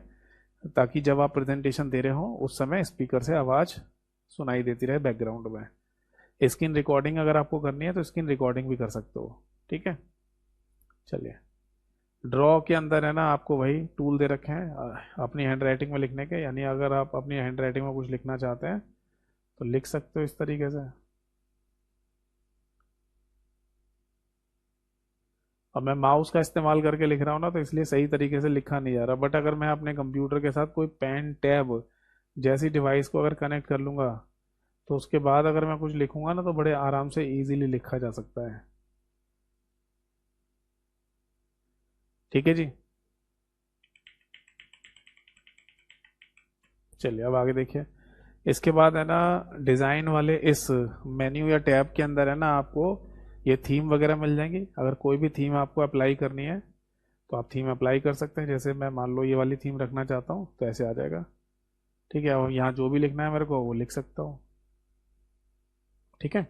ताकि जब आप प्रेजेंटेशन दे रहे हो उस समय स्पीकर से आवाज़ सुनाई देती रहे बैकग्राउंड में। स्क्रीन रिकॉर्डिंग अगर आपको करनी है तो स्क्रीन रिकॉर्डिंग भी कर सकते हो। ठीक है, चलिए। ड्रॉ के अंदर है ना आपको वही टूल दे रखे हैं अपनी हैंड राइटिंग में लिखने के, यानी अगर आप अपनी हैंड राइटिंग में कुछ लिखना चाहते हैं तो लिख सकते हो इस तरीके से। अब मैं माउस का इस्तेमाल करके लिख रहा हूँ ना, तो इसलिए सही तरीके से लिखा नहीं जा रहा, बट अगर मैं अपने कंप्यूटर के साथ कोई पेन टैब जैसी डिवाइस को अगर कनेक्ट कर लूँगा, तो उसके बाद अगर मैं कुछ लिखूंगा ना तो बड़े आराम से इजीली लिखा जा सकता है। ठीक है जी, चलिए अब आगे देखिए। इसके बाद है ना डिज़ाइन वाले इस मेन्यू या टैब के अंदर है ना आपको ये थीम वगैरह मिल जाएंगी। अगर कोई भी थीम आपको अप्लाई करनी है तो आप थीम अप्लाई कर सकते हैं। जैसे मैं मान लो ये वाली थीम रखना चाहता हूँ तो ऐसे आ जाएगा। ठीक है, और यहाँ जो भी लिखना है मेरे को वो लिख सकता हूँ। ठीक है,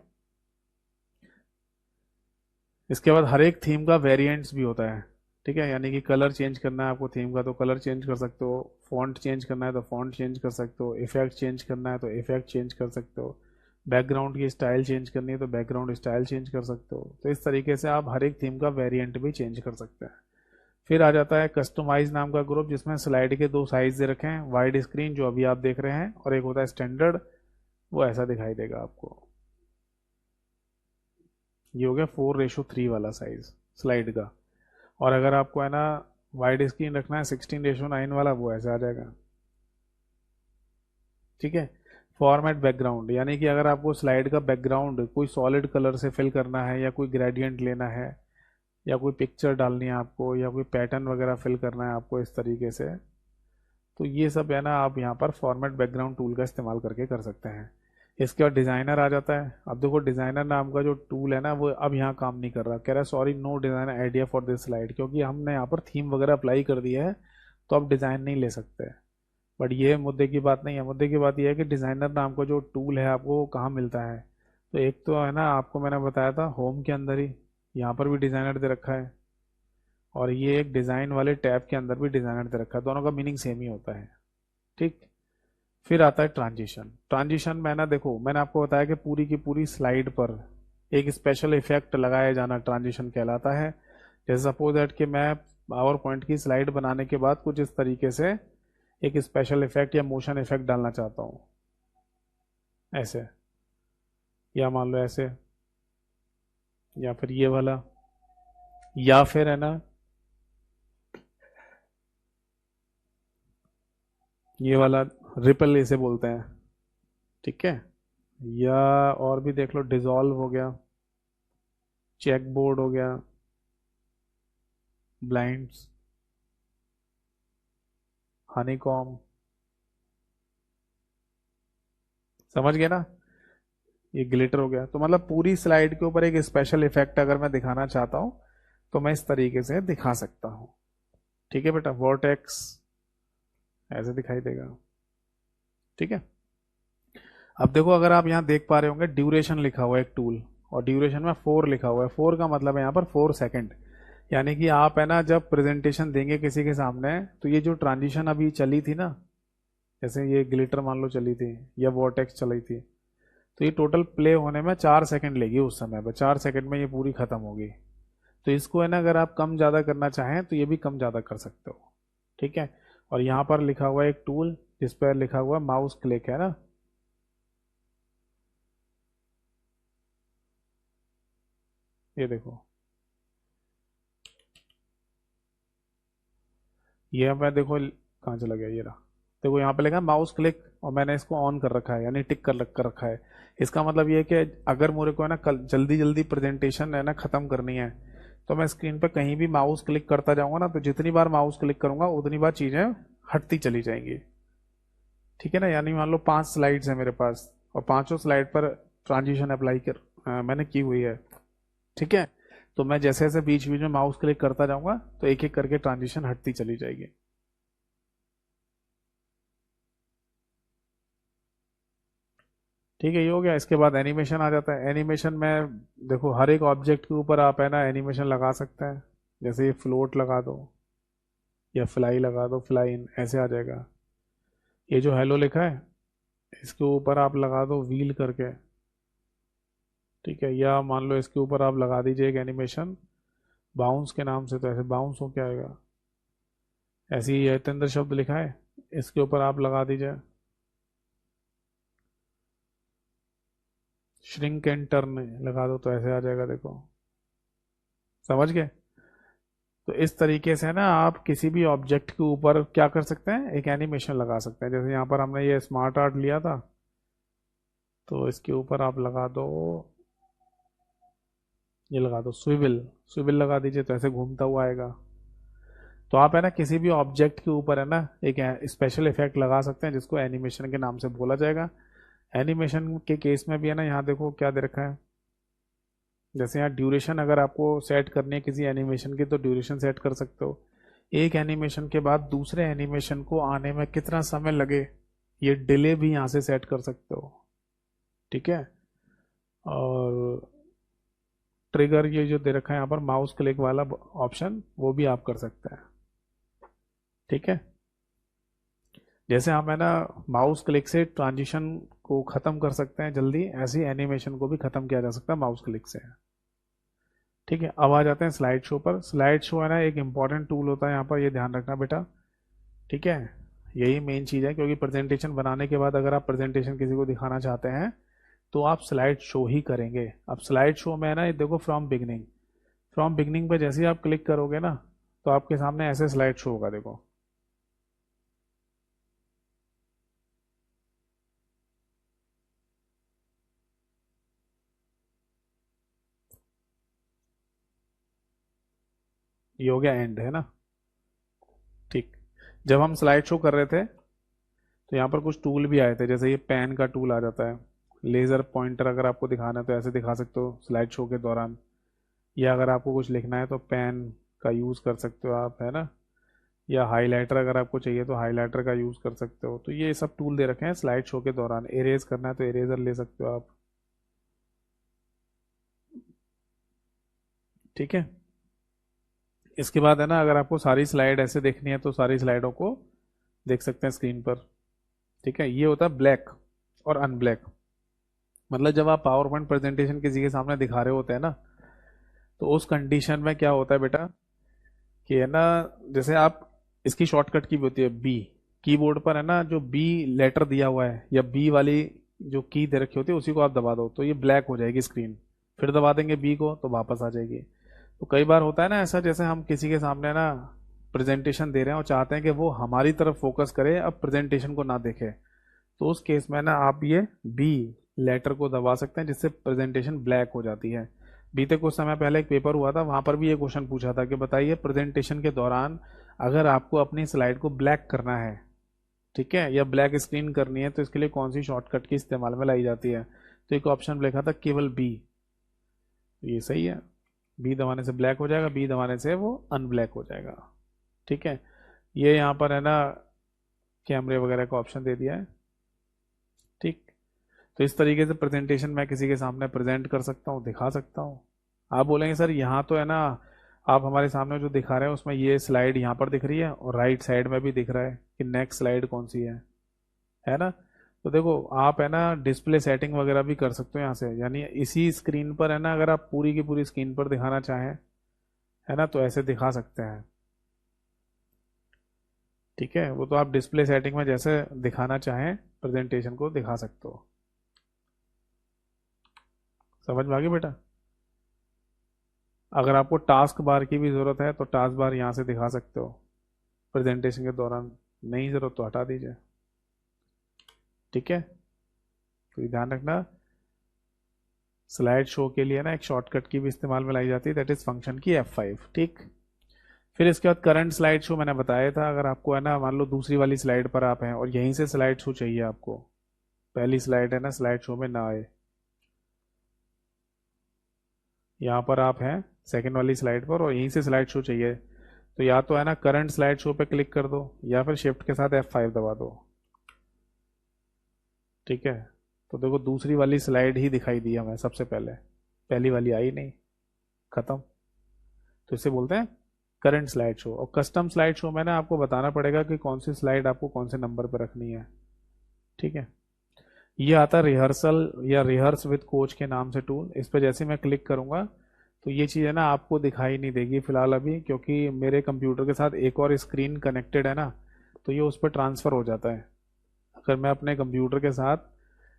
इसके बाद हर एक थीम का वेरिएंट्स भी होता है। ठीक है, यानी कि कलर चेंज करना है आपको थीम का तो कलर चेंज कर सकते हो, फॉन्ट चेंज करना है तो फॉन्ट चेंज कर सकते हो, इफेक्ट चेंज करना है तो इफेक्ट चेंज कर सकते हो, बैकग्राउंड की स्टाइल चेंज करनी है तो बैकग्राउंड स्टाइल चेंज कर सकते हो। तो इस तरीके से आप हर एक थीम का वेरिएंट भी चेंज कर सकते हैं। फिर आ जाता है कस्टमाइज नाम का ग्रुप, जिसमें स्लाइड के दो साइज दे रखे हैं, वाइड स्क्रीन जो अभी आप देख रहे हैं, और एक होता है स्टैंडर्ड, वो ऐसा दिखाई देगा आपको। ये हो गया 4:3 वाला साइज स्लाइड का। और अगर आपको है ना वाइड स्क्रीन रखना है 16:9 वाला, वो ऐसे आ जाएगा। ठीक है, फॉर्मेट बैकग्राउंड, यानी कि अगर आपको स्लाइड का बैकग्राउंड कोई सॉलिड कलर से फिल करना है या कोई ग्रेडियंट लेना है या कोई पिक्चर डालनी है आपको या कोई पैटर्न वगैरह फिल करना है आपको इस तरीके से, तो ये सब है ना आप यहाँ पर फॉर्मेट बैकग्राउंड टूल का इस्तेमाल करके कर सकते हैं। इसके बाद डिज़ाइनर आ जाता है। अब देखो डिज़ाइनर नाम का जो टूल है ना वो अब यहाँ काम नहीं कर रहा, कह रहा है sorry no design idea for this slide, क्योंकि हमने यहाँ पर थीम वगैरह अप्लाई कर दिया है तो अब डिज़ाइन नहीं ले सकते। बट ये मुद्दे की बात नहीं है, मुद्दे की बात यह है कि डिज़ाइनर नाम का जो टूल है आपको वो कहाँ मिलता है। तो एक तो है ना आपको मैंने बताया था होम के अंदर ही, यहाँ पर भी डिज़ाइनर दे रखा है, और ये एक डिज़ाइन वाले टैब के अंदर भी डिज़ाइनर दे रखा है, दोनों का मीनिंग सेम ही होता है। ठीक, फिर आता है ट्रांजिशन। ट्रांजिशन में ना देखो मैंने आपको बताया कि पूरी की पूरी स्लाइड पर एक स्पेशल इफेक्ट लगाया जाना ट्रांजिशन कहलाता है। जैसे सपोज दैट कि मैं पावर पॉइंट की स्लाइड बनाने के बाद कुछ इस तरीके से एक स्पेशल इफेक्ट या मोशन इफेक्ट डालना चाहता हूँ, ऐसे, या मान लो ऐसे, या फिर ये वाला, या फिर है ना ये वाला रिपल इसे बोलते हैं। ठीक है, या और भी देख लो, डिजॉल्व हो गया, चेक बोर्ड हो गया, ब्लाइंड्स, हनीकॉम, समझ गए ना। ये ग्लिटर हो गया। तो मतलब पूरी स्लाइड के ऊपर एक स्पेशल इफेक्ट अगर मैं दिखाना चाहता हूं तो मैं इस तरीके से दिखा सकता हूं। ठीक है बेटा, वॉर्टेक्स ऐसे दिखाई देगा। ठीक है, अब देखो अगर आप यहाँ देख पा रहे होंगे ड्यूरेशन लिखा हुआ है एक टूल, और ड्यूरेशन में 4 लिखा हुआ है। 4 का मतलब है यहाँ पर 4 सेकंड। यानी कि आप है ना जब प्रेजेंटेशन देंगे किसी के सामने, तो ये जो ट्रांजिशन अभी चली थी ना, जैसे ये ग्लिटर मान लो चली थी या वॉर्टेक्स चली थी, तो ये टोटल प्ले होने में 4 सेकंड लेगी उस समय पर। 4 सेकंड में ये पूरी खत्म होगी। तो इसको है ना अगर आप कम ज़्यादा करना चाहें तो ये भी कम ज़्यादा कर सकते हो। ठीक है, और यहाँ पर लिखा हुआ है एक टूल जिस पर लिखा हुआ माउस क्लिक है ना, ये देखो, ये मैं देखो कहाँ चला गया, ये रहा। देखो यहाँ पे लिखा है माउस क्लिक, और मैंने इसको ऑन कर रखा है, यानी टिक कर रखा है। इसका मतलब ये है कि अगर मेरे को है ना कल जल्दी जल्दी प्रेजेंटेशन है ना खत्म करनी है, तो मैं स्क्रीन पे कहीं भी माउस क्लिक करता जाऊंगा ना, तो जितनी बार माउस क्लिक करूंगा उतनी बार चीजें हटती चली जाएंगी। ठीक है ना, यानी मान लो 5 स्लाइड्स है मेरे पास, और पांचों स्लाइड पर ट्रांजिशन अप्लाई मैंने की हुई है। ठीक है, तो मैं जैसे जैसे बीच बीच में माउस क्लिक करता जाऊंगा तो एक एक करके ट्रांजिशन हटती चली जाएगी। ठीक है, ये हो गया। इसके बाद एनिमेशन आ जाता है। एनिमेशन में देखो हर एक ऑब्जेक्ट के ऊपर आप है ना एनिमेशन लगा सकते हैं। जैसे ये फ्लोट लगा दो या फ्लाई लगा दो, फ्लाइन ऐसे आ जाएगा। ये जो हेलो लिखा है इसके ऊपर आप लगा दो व्हील करके। ठीक है, या मान लो इसके ऊपर आप लगा दीजिए एक एनिमेशन बाउंस के नाम से, तो ऐसे बाउंस हो क्या आएगा। ऐसे ही यतेंद्र शब्द लिखा है, इसके ऊपर आप लगा दीजिए श्रिंक एंड टर्न लगा दो, तो ऐसे आ जाएगा। देखो, समझ गए। तो इस तरीके से ना आप किसी भी ऑब्जेक्ट के ऊपर क्या कर सकते हैं, एक एनिमेशन लगा सकते हैं। जैसे यहाँ पर हमने ये स्मार्ट आर्ट लिया था, तो इसके ऊपर आप लगा दो, ये लगा दो स्विvel। स्विvel लगा दीजिए तो ऐसे घूमता हुआ आएगा। तो आप है ना किसी भी ऑब्जेक्ट के ऊपर है ना एक स्पेशल इफेक्ट लगा सकते हैं जिसको एनिमेशन के नाम से बोला जाएगा। एनिमेशन के केस में भी है ना, यहाँ देखो क्या दे रखा है। जैसे यहाँ ड्यूरेशन अगर आपको सेट करनी है किसी एनिमेशन की, तो ड्यूरेशन सेट कर सकते हो। एक एनिमेशन के बाद दूसरे एनिमेशन को आने में कितना समय लगे, ये डिले भी यहाँ से सेट कर सकते हो। ठीक है, और ट्रिगर ये जो दे रखा है यहाँ पर माउस क्लिक वाला ऑप्शन, वो भी आप कर सकते हैं। ठीक है, जैसे हम है ना माउस क्लिक से ट्रांजिशन को खत्म कर सकते हैं जल्दी, ऐसे ही एनिमेशन को भी खत्म किया जा सकता है माउस क्लिक से। ठीक है, अब आ जाते हैं स्लाइड शो पर। स्लाइड शो है ना एक इंपॉर्टेंट टूल होता है यहाँ पर, ये ध्यान रखना बेटा। ठीक है, यही मेन चीज़ है, क्योंकि प्रेजेंटेशन बनाने के बाद अगर आप प्रेजेंटेशन किसी को दिखाना चाहते हैं तो आप स्लाइड शो ही करेंगे। अब स्लाइड शो में है ना ये देखो फ्रॉम बिगनिंग, फ्रॉम बिगनिंग पे जैसे ही आप क्लिक करोगे ना, तो आपके सामने ऐसे स्लाइड शो होगा। देखो, ये हो गया एंड, है ना। ठीक, जब हम स्लाइड शो कर रहे थे तो यहाँ पर कुछ टूल भी आए थे, जैसे ये पेन का टूल आ जाता है। लेज़र पॉइंटर अगर आपको दिखाना है तो ऐसे दिखा सकते हो स्लाइड शो के दौरान, या अगर आपको कुछ लिखना है तो पेन का यूज़ कर सकते हो आप, है ना। या हाइलाइटर अगर आपको चाहिए तो हाइलाइटर का यूज़ कर सकते हो। तो ये सब टूल दे रखे हैं स्लाइड शो के दौरान। इरेज करना है तो इरेजर ले सकते हो आप। ठीक है, इसके बाद है ना अगर आपको सारी स्लाइड ऐसे देखनी है तो सारी स्लाइडों को देख सकते हैं स्क्रीन पर। ठीक है, ये होता है ब्लैक और अनब्लैक। मतलब जब आप पावर पॉइंट प्रेजेंटेशन किसी के सामने दिखा रहे होते हैं ना, तो उस कंडीशन में क्या होता है बेटा कि है ना, जैसे आप इसकी शॉर्टकट की भी होती है बी, कीबोर्ड पर है ना जो बी लेटर दिया हुआ है या बी वाली जो की दे रखी होती है उसी को आप दबा दो तो ये ब्लैक हो जाएगी स्क्रीन। फिर दबा देंगे बी को तो वापस आ जाएगी। तो कई बार होता है ना ऐसा, जैसे हम किसी के सामने ना प्रेजेंटेशन दे रहे हैं और चाहते हैं कि वो हमारी तरफ फोकस करे, अब प्रेजेंटेशन को ना देखे, तो उस केस में ना आप ये बी लेटर को दबा सकते हैं जिससे प्रेजेंटेशन ब्लैक हो जाती है। बीते कुछ समय पहले एक पेपर हुआ था, वहां पर भी ये क्वेश्चन पूछा था कि बताइए प्रेजेंटेशन के दौरान अगर आपको अपनी स्लाइड को ब्लैक करना है, ठीक है, या ब्लैक स्क्रीन करनी है, तो इसके लिए कौन सी शॉर्टकट की इस्तेमाल में लाई जाती है। तो एक ऑप्शन लिखा था केवल बी, ये सही है। बी दबाने से ब्लैक हो जाएगा, बी दबाने से वो अनब्लैक हो जाएगा। ठीक है, ये यहाँ पर है ना कैमरे वगैरह का ऑप्शन दे दिया है। ठीक, तो इस तरीके से प्रेजेंटेशन मैं किसी के सामने प्रेजेंट कर सकता हूँ, दिखा सकता हूँ। आप बोलेंगे सर यहाँ तो है ना, आप हमारे सामने जो दिखा रहे हैं उसमें ये स्लाइड यहाँ पर दिख रही है और राइट साइड में भी दिख रहा है कि नेक्स्ट स्लाइड कौन सी है ना। तो देखो आप है ना डिस्प्ले सेटिंग वगैरह भी कर सकते हो यहाँ से, यानी इसी स्क्रीन पर है ना, अगर आप पूरी की पूरी स्क्रीन पर दिखाना चाहें है ना, तो ऐसे दिखा सकते हैं। ठीक है, वो तो आप डिस्प्ले सेटिंग में जैसे दिखाना चाहें प्रेजेंटेशन को दिखा सकते हो। समझ में आ गई बेटा? अगर आपको टास्क बार की भी जरूरत है तो टास्क बार यहाँ से दिखा सकते हो प्रेजेंटेशन के दौरान, नहीं जरूरत तो हटा दीजिए। ठीक है, तो ये ध्यान रखना, स्लाइड शो के लिए ना एक शॉर्टकट की भी इस्तेमाल में लाई जाती है, दैट इज फंक्शन की F5। ठीक, फिर इसके बाद करंट स्लाइड शो मैंने बताया था, अगर आपको है ना मान लो दूसरी वाली स्लाइड पर आप हैं और यहीं से स्लाइड शो चाहिए आपको, पहली स्लाइड है ना स्लाइड शो में ना आए, यहाँ पर आप हैं सेकंड वाली स्लाइड पर और यहीं से स्लाइड शो चाहिए, तो या तो है ना करंट स्लाइड शो पे क्लिक कर दो या फिर शिफ्ट के साथ F5 दबा दो। ठीक है, तो देखो दूसरी वाली स्लाइड ही दिखाई दी हमें सबसे पहले, पहली वाली आई नहीं, खत्म। तो इसे बोलते हैं करंट स्लाइड शो। और कस्टम स्लाइड शो में ना आपको बताना पड़ेगा कि कौन सी स्लाइड आपको कौन से नंबर पर रखनी है। ठीक है, ये आता है रिहर्सल या रिहर्स विद कोच के नाम से टूल, इस पर जैसे मैं क्लिक करूंगा तो ये चीज़ है ना आपको दिखाई नहीं देगी फिलहाल अभी, क्योंकि मेरे कंप्यूटर के साथ एक और स्क्रीन कनेक्टेड है ना, तो ये उस पर ट्रांसफ़र हो जाता है। अगर मैं अपने कंप्यूटर के साथ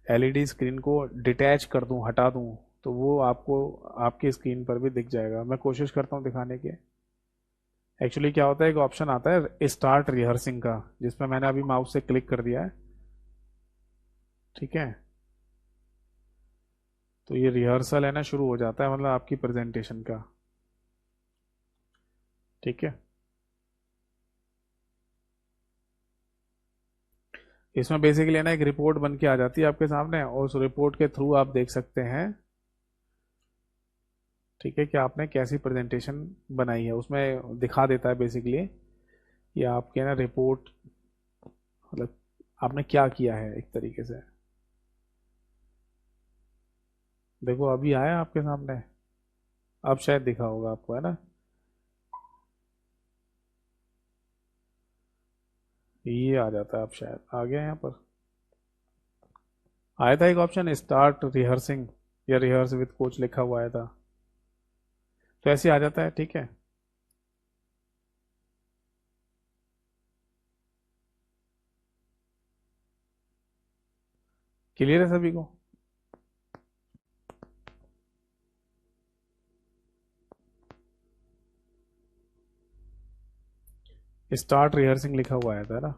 एलईडी स्क्रीन को डिटैच कर दूं, हटा दूं, तो वो आपको आपकी स्क्रीन पर भी दिख जाएगा। मैं कोशिश करता हूं दिखाने की। एक्चुअली क्या होता है, एक ऑप्शन आता है स्टार्ट रिहर्सिंग का, जिसमें मैंने अभी माउस से क्लिक कर दिया है। ठीक है, तो ये रिहर्सल है ना शुरू हो जाता है, मतलब आपकी प्रेजेंटेशन का। ठीक है, इसमें बेसिकली है ना एक रिपोर्ट बन के आ जाती है आपके सामने और उस रिपोर्ट के थ्रू आप देख सकते हैं, ठीक है, कि आपने कैसी प्रेजेंटेशन बनाई है। उसमें दिखा देता है बेसिकली कि आपके ना रिपोर्ट, मतलब आपने क्या किया है एक तरीके से। देखो अभी आया आपके सामने, अब शायद दिखा होगा आपको, है ना। ये आ जाता है, अब शायद आ गया यहाँ पर, आया था एक ऑप्शन स्टार्ट रिहर्सिंग या रिहर्स विद कोच लिखा हुआ आया था, तो ऐसे आ जाता है। ठीक है, क्लियर है सभी को? स्टार्ट रिहर्सिंग लिखा हुआ आया था ना।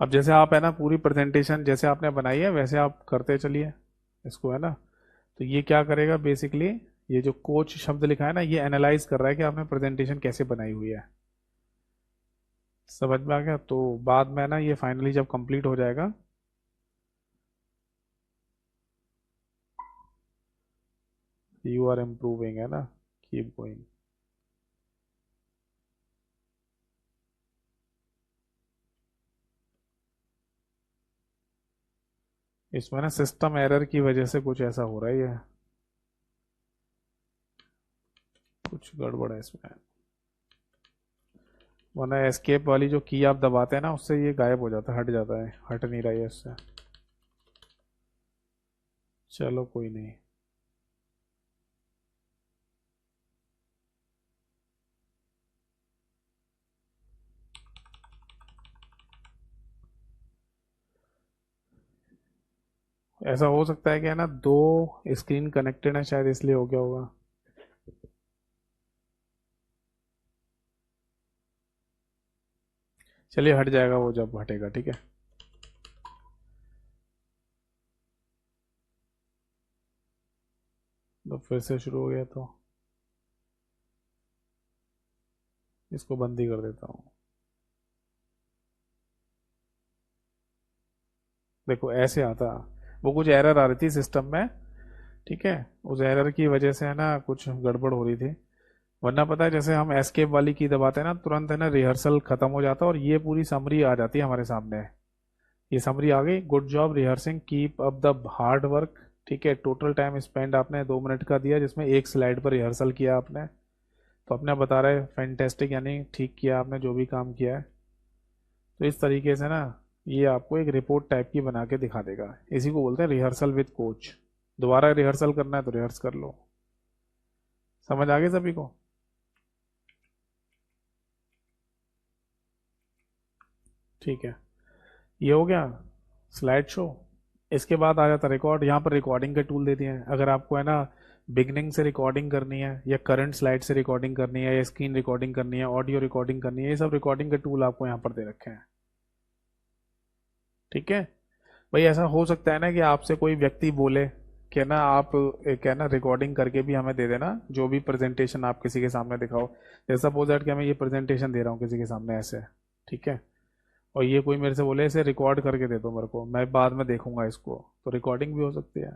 अब जैसे आप है ना पूरी प्रेजेंटेशन जैसे आपने बनाई है वैसे आप करते चलिए इसको, है ना। तो ये क्या करेगा बेसिकली, ये जो कोच शब्द लिखा है ना, ये एनालाइज कर रहा है कि आपने प्रेजेंटेशन कैसे बनाई हुई है। समझ में आ गया? तो बाद में ना ये फाइनली जब कंप्लीट हो जाएगा, यू आर इम्प्रूविंग, है ना, कीप गोइंग। इसमें ना सिस्टम एरर की वजह से कुछ ऐसा हो रहा है, ये कुछ गड़बड़ है इसमें, वरना एस्केप वाली जो की आप दबाते हैं ना उससे ये गायब हो जाता है, हट जाता है, हट नहीं रहा है इससे। चलो कोई नहीं। ऐसा हो सकता है कि है ना दो स्क्रीन कनेक्टेड है, शायद इसलिए हो गया होगा। चलिए हट जाएगा वो जब हटेगा। ठीक है, फिर से शुरू हो गया तो इसको बंद ही कर देता हूँ। देखो ऐसे आता, वो कुछ एरर आ रही थी सिस्टम में, ठीक है, उस एरर की वजह से है ना कुछ गड़बड़ हो रही थी। वरना पता है जैसे हम एस्केप वाली की दबाते हैं ना, तुरंत है ना रिहर्सल खत्म हो जाता है और ये पूरी समरी आ जाती है हमारे सामने। ये समरी आ गई, good job rehearsing, keep up the hard work. ठीक है, टोटल टाइम स्पेंड आपने 2 मिनट का दिया जिसमें एक स्लाइड पर रिहर्सल किया आपने। तो अपने बता रहे फैंटेस्टिक, यानी ठीक किया आपने जो भी काम किया है। तो इस तरीके से ना ये आपको एक रिपोर्ट टाइप की बना के दिखा देगा। इसी को बोलते हैं रिहर्सल विद कोच। दोबारा रिहर्सल करना है तो रिहर्स कर लो। समझ आ गई सभी को? ठीक है, ये हो गया स्लाइड शो। इसके बाद आ जाता रिकॉर्ड। यहाँ पर रिकॉर्डिंग के टूल दे दिए हैं। अगर आपको है ना बिगनिंग से रिकॉर्डिंग करनी है, या करंट स्लाइड से रिकॉर्डिंग करनी है, या स्क्रीन रिकॉर्डिंग करनी है, ऑडियो रिकॉर्डिंग करनी है, ये सब रिकॉर्डिंग के टूल आपको यहाँ पर दे रखे हैं। ठीक है भाई, ऐसा हो सकता है ना कि आपसे कोई व्यक्ति बोले कि ना आप एक है ना रिकॉर्डिंग करके भी हमें दे देना जो भी प्रेजेंटेशन आप किसी के सामने दिखाओ। जैसा सपोज दैट कि मैं ये प्रेजेंटेशन दे रहा हूँ किसी के सामने ऐसे, ठीक है, और ये कोई मेरे से बोले इसे रिकॉर्ड करके दे दो मेरे को, मैं बाद में देखूंगा इसको, तो रिकॉर्डिंग भी हो सकती है।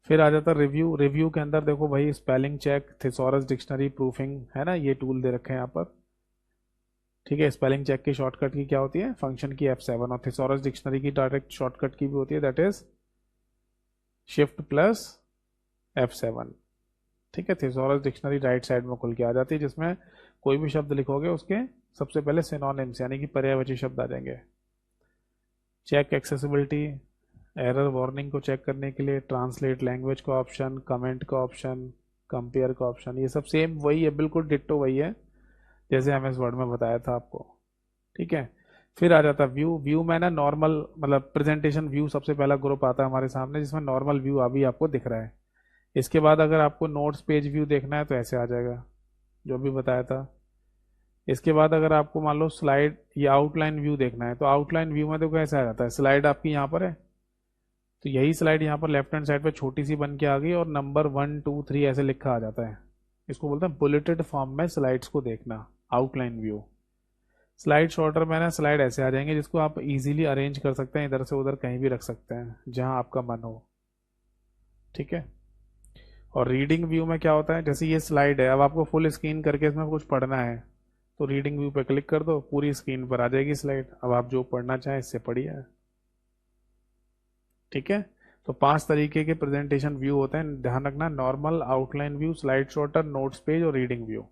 फिर आ जाता रिव्यू। रिव्यू के अंदर देखो भाई, spelling check, thesaurus dictionary, proofing, है ना, ये टूल दे रखे हैं यहाँ पर। ठीक है, स्पेलिंग चेक की शॉर्टकट की क्या होती है, फंक्शन की F7, और थिसॉरस डिक्शनरी की डायरेक्ट शॉर्टकट की भी होती है, that is shift plus F7। ठीक है, थिसॉरस डिक्शनरी राइट साइड में खुल के आ जाती है, जिसमें कोई भी शब्द लिखोगे उसके सबसे पहले सिनोनिम्स यानी कि पर्यायवाची शब्द आ जाएंगे। चेक एक्सेसिबिलिटी, एरर वार्निंग को चेक करने के लिए ट्रांसलेट लैंग्वेज का ऑप्शन, कमेंट का ऑप्शन, कंपेयर का ऑप्शन, ये सब सेम वही है, बिल्कुल डिट्टो वही है जैसे एमएस वर्ड में बताया था आपको। ठीक है, फिर आ जाता व्यू। व्यू में ना नॉर्मल, मतलब प्रेजेंटेशन व्यू सबसे पहला ग्रुप आता है हमारे सामने, जिसमें नॉर्मल व्यू अभी आपको दिख रहा है। इसके बाद अगर आपको नोट्स पेज व्यू देखना है तो ऐसे आ जाएगा जो भी बताया था। इसके बाद अगर आपको मान लो स्लाइड या आउटलाइन व्यू देखना है तो आउटलाइन व्यू में तो कैसे आ जाता है, स्लाइड आपकी यहाँ पर है, तो यही स्लाइड यहाँ पर लेफ्ट हैंड साइड पे छोटी सी बन के आ गई और नंबर 1 2 3 ऐसे लिखा आ जाता है। इसको बोलते हैं बुलेटेड फॉर्म में स्लाइड्स को देखना, आउटलाइन व्यू। स्लाइड शॉर्टर में ना स्लाइड ऐसे आ जाएंगे जिसको आप इजीली अरेंज कर सकते हैं, इधर से उधर कहीं भी रख सकते हैं जहां आपका मन हो। ठीक है, और रीडिंग व्यू में क्या होता है, जैसे ये स्लाइड है, अब आपको फुल स्क्रीन करके इसमें कुछ पढ़ना है तो रीडिंग व्यू पे क्लिक कर दो, पूरी स्क्रीन पर आ जाएगी स्लाइड, अब आप जो पढ़ना चाहें इससे पढ़िए। ठीक है, तो 5 तरीके के प्रेजेंटेशन व्यू होते हैं, ध्यान रखना, normal, outline view, slide shorter, notes page और रीडिंग व्यू।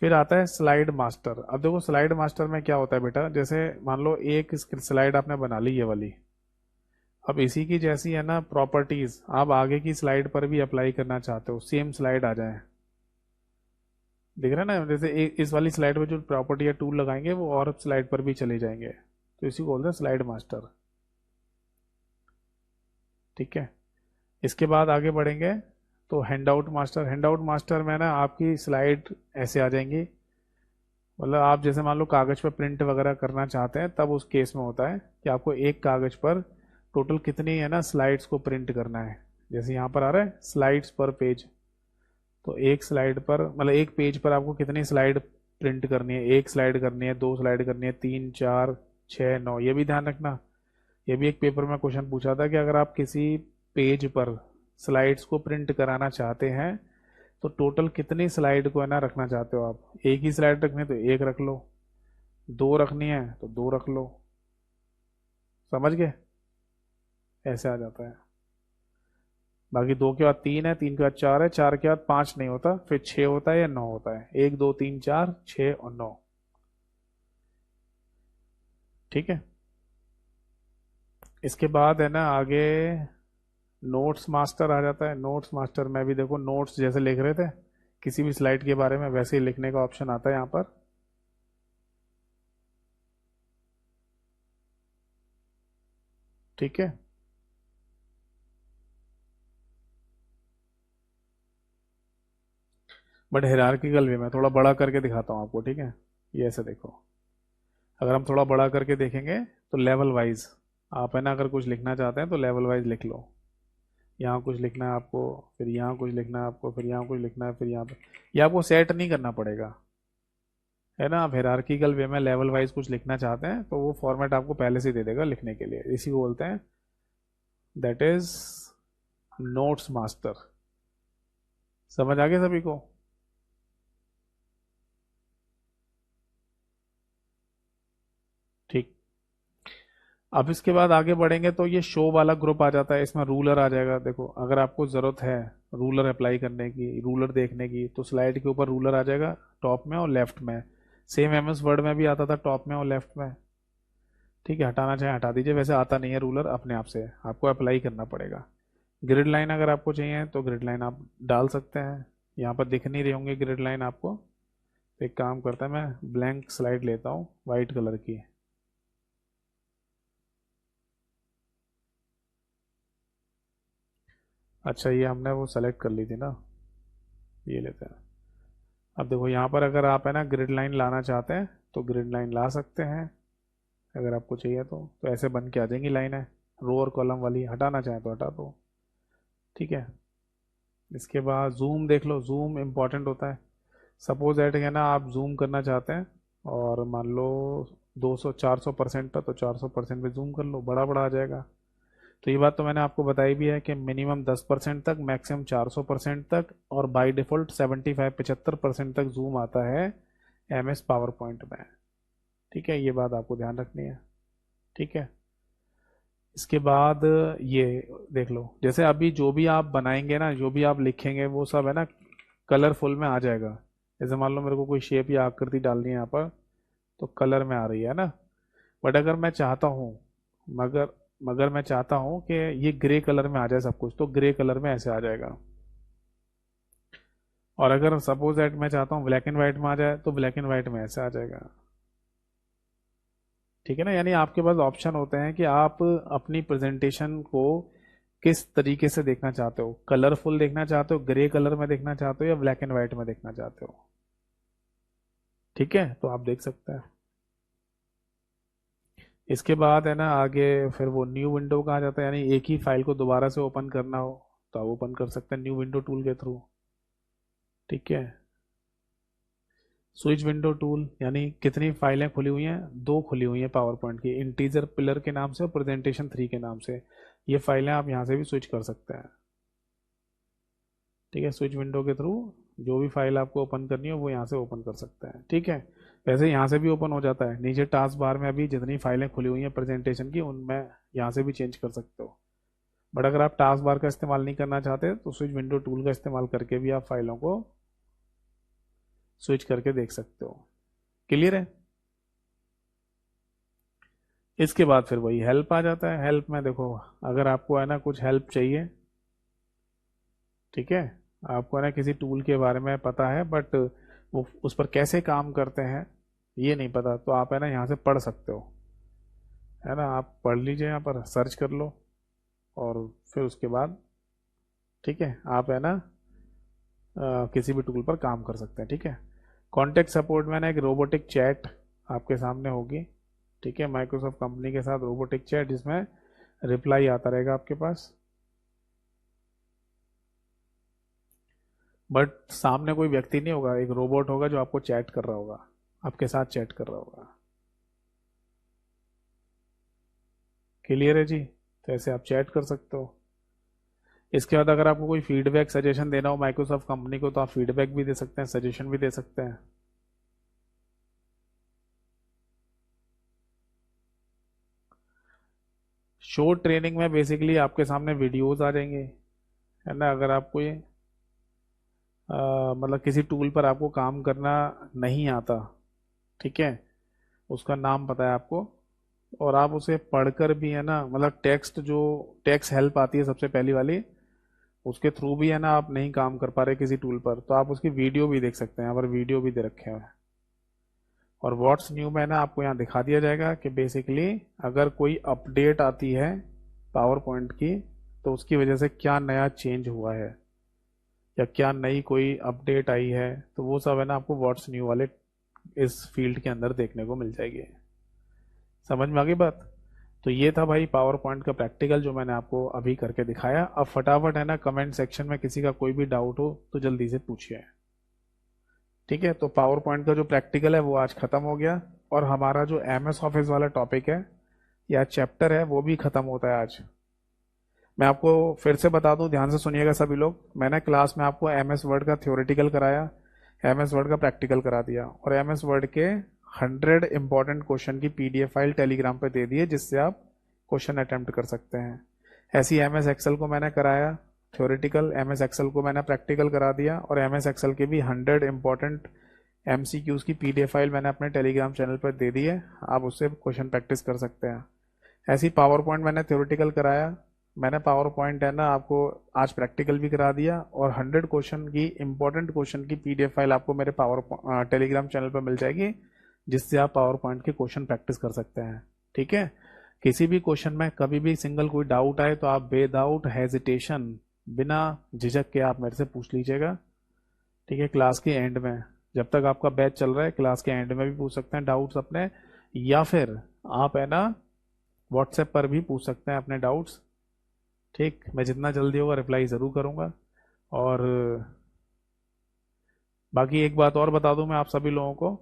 फिर आता है स्लाइड मास्टर। अब देखो स्लाइड मास्टर में क्या होता है बेटा, जैसे मान लो एक स्लाइड आपने बना ली ये वाली, अब इसी की जैसी है ना प्रॉपर्टीज आप आगे की स्लाइड पर भी अप्लाई करना चाहते हो, सेम स्लाइड आ जाए, दिख रहा है ना, जैसे इस वाली स्लाइड में जो प्रॉपर्टी या टूल लगाएंगे वो और स्लाइड पर भी चले जाएंगे, तो इसी को बोलते हैं स्लाइड मास्टर। ठीक है, इसके बाद आगे बढ़ेंगे तो हैंडआउट मास्टर। हैंडआउट मास्टर में ना आपकी स्लाइड ऐसे आ जाएंगी, मतलब आप जैसे मान लो कागज पर प्रिंट वगैरह करना चाहते हैं तब उस केस में होता है कि आपको एक कागज पर टोटल कितनी है ना स्लाइड्स को प्रिंट करना है। जैसे यहाँ पर आ रहा है स्लाइड्स पर पेज, तो एक स्लाइड पर मतलब एक पेज पर आपको कितनी स्लाइड प्रिंट करनी है, एक स्लाइड करनी है, 2 स्लाइड करनी है, 3 4 6 9, ये भी ध्यान रखना। ये भी एक पेपर में क्वेश्चन पूछा था कि अगर आप किसी पेज पर स्लाइड्स को प्रिंट कराना चाहते हैं तो टोटल कितनी स्लाइड को है ना रखना चाहते हो आप, एक ही स्लाइड रखनी है तो एक रख लो, 2 रखनी है तो 2 रख लो। समझ गए, ऐसे आ जाता है। बाकी 2 के बाद 3 है, 3 के बाद 4 है, 4 के बाद 5 नहीं होता, फिर 6 होता है या 9 होता है, 1 2 3 4 6 और 9। ठीक है, इसके बाद है ना आगे नोट्स मास्टर आ जाता है। नोट्स मास्टर में भी देखो नोट्स जैसे लिख रहे थे किसी भी स्लाइड के बारे में वैसे ही लिखने का ऑप्शन आता है यहाँ पर। ठीक है, बट हायरार्किकल वे में थोड़ा बड़ा करके दिखाता हूँ आपको। ठीक है, ये ऐसे देखो, अगर हम थोड़ा बड़ा करके देखेंगे तो लेवल वाइज आप है ना अगर कुछ लिखना चाहते हैं तो लेवल वाइज लिख लो। यहाँ कुछ लिखना है आपको, फिर यहाँ कुछ लिखना है आपको, फिर यहाँ कुछ लिखना है, फिर यहाँ पे, ये आपको सेट नहीं करना पड़ेगा, है ना। आप हिरार्किकल वे में लेवल वाइज कुछ लिखना चाहते हैं तो वो फॉर्मेट आपको पहले से ही दे देगा लिखने के लिए, इसी को बोलते हैं, दैट इज नोट्स मास्टर। समझ आ गया सभी को? ठीक। अब इसके बाद आगे बढ़ेंगे तो ये शो वाला ग्रुप आ जाता है, इसमें रूलर आ जाएगा। देखो अगर आपको ज़रूरत है रूलर अप्लाई करने की, रूलर देखने की, तो स्लाइड के ऊपर रूलर आ जाएगा टॉप में और लेफ्ट में। सेम एमएस वर्ड में भी आता था टॉप में और लेफ्ट में। ठीक है, हटाना चाहे हटा दीजिए, वैसे आता नहीं है रूलर अपने आप से, आपको अप्लाई करना पड़ेगा। ग्रिड लाइन अगर आपको चाहिए तो ग्रिड लाइन आप डाल सकते हैं, यहाँ पर दिख नहीं रही होंगी ग्रिड लाइन आपको। तो एक काम करता है, मैं ब्लैंक स्लाइड लेता हूँ वाइट कलर की। अच्छा, ये हमने वो सेलेक्ट कर ली थी ना, ये लेते हैं। अब देखो यहाँ पर अगर आप है ना ग्रिड लाइन लाना चाहते हैं तो ग्रिड लाइन ला सकते हैं, अगर आपको चाहिए तो ऐसे बन के आ जाएंगी लाइनें, रो और कॉलम वाली। हटाना चाहें तो हटा दो। ठीक है। इसके बाद जूम देख लो, जूम इम्पॉर्टेंट होता है। सपोज दैट है ना आप जूम करना चाहते हैं और मान लो 200 400% था, तो 400% पे जूम कर लो, बड़ा बड़ा आ जाएगा। तो ये बात तो मैंने आपको बताई भी है कि मिनिमम 10% तक, मैक्सिमम 400% तक, और बाय डिफ़ॉल्ट 75% तक जूम आता है एमएस पावर पॉइंट में। ठीक है, ये बात आपको ध्यान रखनी है। ठीक है। इसके बाद ये देख लो, जैसे अभी जो भी आप बनाएंगे ना, जो भी आप लिखेंगे वो सब है ना कलरफुल में आ जाएगा। जैसे मान लो मेरे को कोई शेप या आकृति डालनी है यहाँ पर, तो कलर में आ रही है ना। बट अगर मैं चाहता हूँ, मगर मगर मैं चाहता हूँ कि ये ग्रे कलर में आ जाए सब कुछ, तो ग्रे कलर में ऐसे आ जाएगा। और अगर सपोज दैट मैं चाहता हूँ ब्लैक एंड व्हाइट में आ जाए, तो ब्लैक एंड व्हाइट में ऐसे आ जाएगा। ठीक है ना, यानी आपके पास ऑप्शन होते हैं कि आप अपनी प्रेजेंटेशन को किस तरीके से देखना चाहते हो, कलरफुल देखना चाहते हो, ग्रे कलर में देखना चाहते हो, या ब्लैक एंड व्हाइट में देखना चाहते हो। ठीक है, तो आप देख सकते हैं। इसके बाद है ना आगे फिर वो न्यू विंडो का आ जाता है, यानी एक ही फाइल को दोबारा से ओपन करना हो तो आप ओपन कर सकते हैं न्यू विंडो टूल के थ्रू। ठीक है। स्विच विंडो टूल, यानी कितनी फाइलें खुली हुई हैं, दो खुली हुई हैं पावर पॉइंट की, इंटीजर पिलर के नाम से और प्रेजेंटेशन 3 के नाम से। ये फाइलें आप यहाँ से भी स्विच कर सकते हैं। ठीक है, स्विच विंडो के थ्रू जो भी फाइल आपको ओपन करनी हो वो यहाँ से ओपन कर सकते हैं। ठीक है, वैसे यहाँ से भी ओपन हो जाता है, नीचे टास्क बार में अभी जितनी फाइलें खुली हुई हैं प्रेजेंटेशन की, उनमें यहाँ से भी चेंज कर सकते हो। बट अगर आप टास्क बार का इस्तेमाल नहीं करना चाहते तो स्विच विंडो टूल का इस्तेमाल करके भी आप फाइलों को स्विच करके देख सकते हो। क्लियर है? इसके बाद फिर वही हेल्प आ जाता है। हेल्प में देखो, अगर आपको है ना कुछ हेल्प चाहिए, ठीक है, आपको है ना किसी टूल के बारे में पता है बट वो उस पर कैसे काम करते हैं ये नहीं पता, तो आप है ना यहाँ से पढ़ सकते हो, है ना। आप पढ़ लीजिए, यहाँ पर सर्च कर लो और फिर उसके बाद ठीक है आप है ना किसी भी टूल पर काम कर सकते हैं। ठीक है। कॉन्टेक्ट सपोर्ट में ना एक रोबोटिक चैट आपके सामने होगी। ठीक है, माइक्रोसॉफ्ट कंपनी के साथ रोबोटिक चैट, जिसमें रिप्लाई आता रहेगा आपके पास, बट सामने कोई व्यक्ति नहीं होगा, एक रोबोट होगा जो आपको चैट कर रहा होगा, आपके साथ चैट कर रहा होगा। क्लियर है जी? तो ऐसे आप चैट कर सकते हो। इसके बाद अगर आपको कोई फीडबैक सजेशन देना हो माइक्रोसॉफ्ट कंपनी को, तो आप फीडबैक भी दे सकते हैं, सजेशन भी दे सकते हैं। शो ट्रेनिंग में बेसिकली आपके सामने वीडियोस आ जाएंगे, है ना। अगर आपको ये मतलब किसी टूल पर आपको काम करना नहीं आता, ठीक है, उसका नाम पता है आपको, और आप उसे पढ़कर भी है ना, मतलब टेक्स्ट जो टेक्स्ट हेल्प आती है सबसे पहली वाली, उसके थ्रू भी है ना आप नहीं काम कर पा रहे किसी टूल पर, तो आप उसकी वीडियो भी देख सकते हैं। यहाँ पर वीडियो भी दे रखे हैं। और व्हाट्स न्यू में ना आपको यहाँ दिखा दिया जाएगा कि बेसिकली अगर कोई अपडेट आती है पावर पॉइंट की, तो उसकी वजह से क्या नया चेंज हुआ है या क्या नई कोई अपडेट आई है, तो वो सब है ना आपको व्हाट्स न्यू वाले इस फील्ड के अंदर देखने को मिल जाएगी। समझ में आ गई बात? तो ये था भाई पावर पॉइंट का प्रैक्टिकल जो मैंने आपको अभी करके दिखाया। अब फटाफट है ना कमेंट सेक्शन में किसी का कोई भी डाउट हो तो जल्दी से पूछिए। ठीक है, तो पावर पॉइंट का जो प्रैक्टिकल है वो आज खत्म हो गया, और हमारा जो एमएस ऑफिस वाला टॉपिक है या चैप्टर है वो भी खत्म होता है आज। मैं आपको फिर से बता दूं, ध्यान से सुनिएगा सभी लोग। मैंने क्लास में आपको एमएस वर्ड का थ्योरेटिकल कराया, एमएस वर्ड का प्रैक्टिकल करा दिया, और एमएस वर्ड के 100 इंपॉर्टेंट क्वेश्चन की पीडीएफ फाइल टेलीग्राम पे दे दिए जिससे आप क्वेश्चन अटेम्प्ट कर सकते हैं। ऐसी एमएस एक्सेल को मैंने कराया थ्योरेटिकल, एमएस एक्सेल को मैंने प्रैक्टिकल करा दिया, और एमएस एक्सेल के भी 100 इंपॉर्टेंट एमसीक्यूज की पीडीएफ फाइल मैंने अपने टेलीग्राम चैनल पर दे दी है, आप उससे क्वेश्चन प्रैक्टिस कर सकते हैं। ऐसी पावर पॉइंट मैंने थ्योरेटिकल कराया, मैंने पावर पॉइंट है ना आपको आज प्रैक्टिकल भी करा दिया, और 100 क्वेश्चन की इंपॉर्टेंट क्वेश्चन की पीडीएफ फाइल आपको मेरे पावर टेलीग्राम चैनल पर मिल जाएगी जिससे आप पावर पॉइंट के क्वेश्चन प्रैक्टिस कर सकते हैं। ठीक है, किसी भी क्वेश्चन में कभी भी सिंगल कोई डाउट आए तो आप विदाउट हेजिटेशन, बिना झिझक के आप मेरे से पूछ लीजिएगा। ठीक है, क्लास के एंड में, जब तक आपका बैच चल रहा है क्लास के एंड में भी पूछ सकते हैं डाउट्स अपने, या फिर आप है ना व्हाट्सएप पर भी पूछ सकते हैं अपने डाउट्स। ठीक, मैं जितना जल्दी होगा रिप्लाई ज़रूर करूँगा। और बाकी एक बात और बता दूं मैं आप सभी लोगों को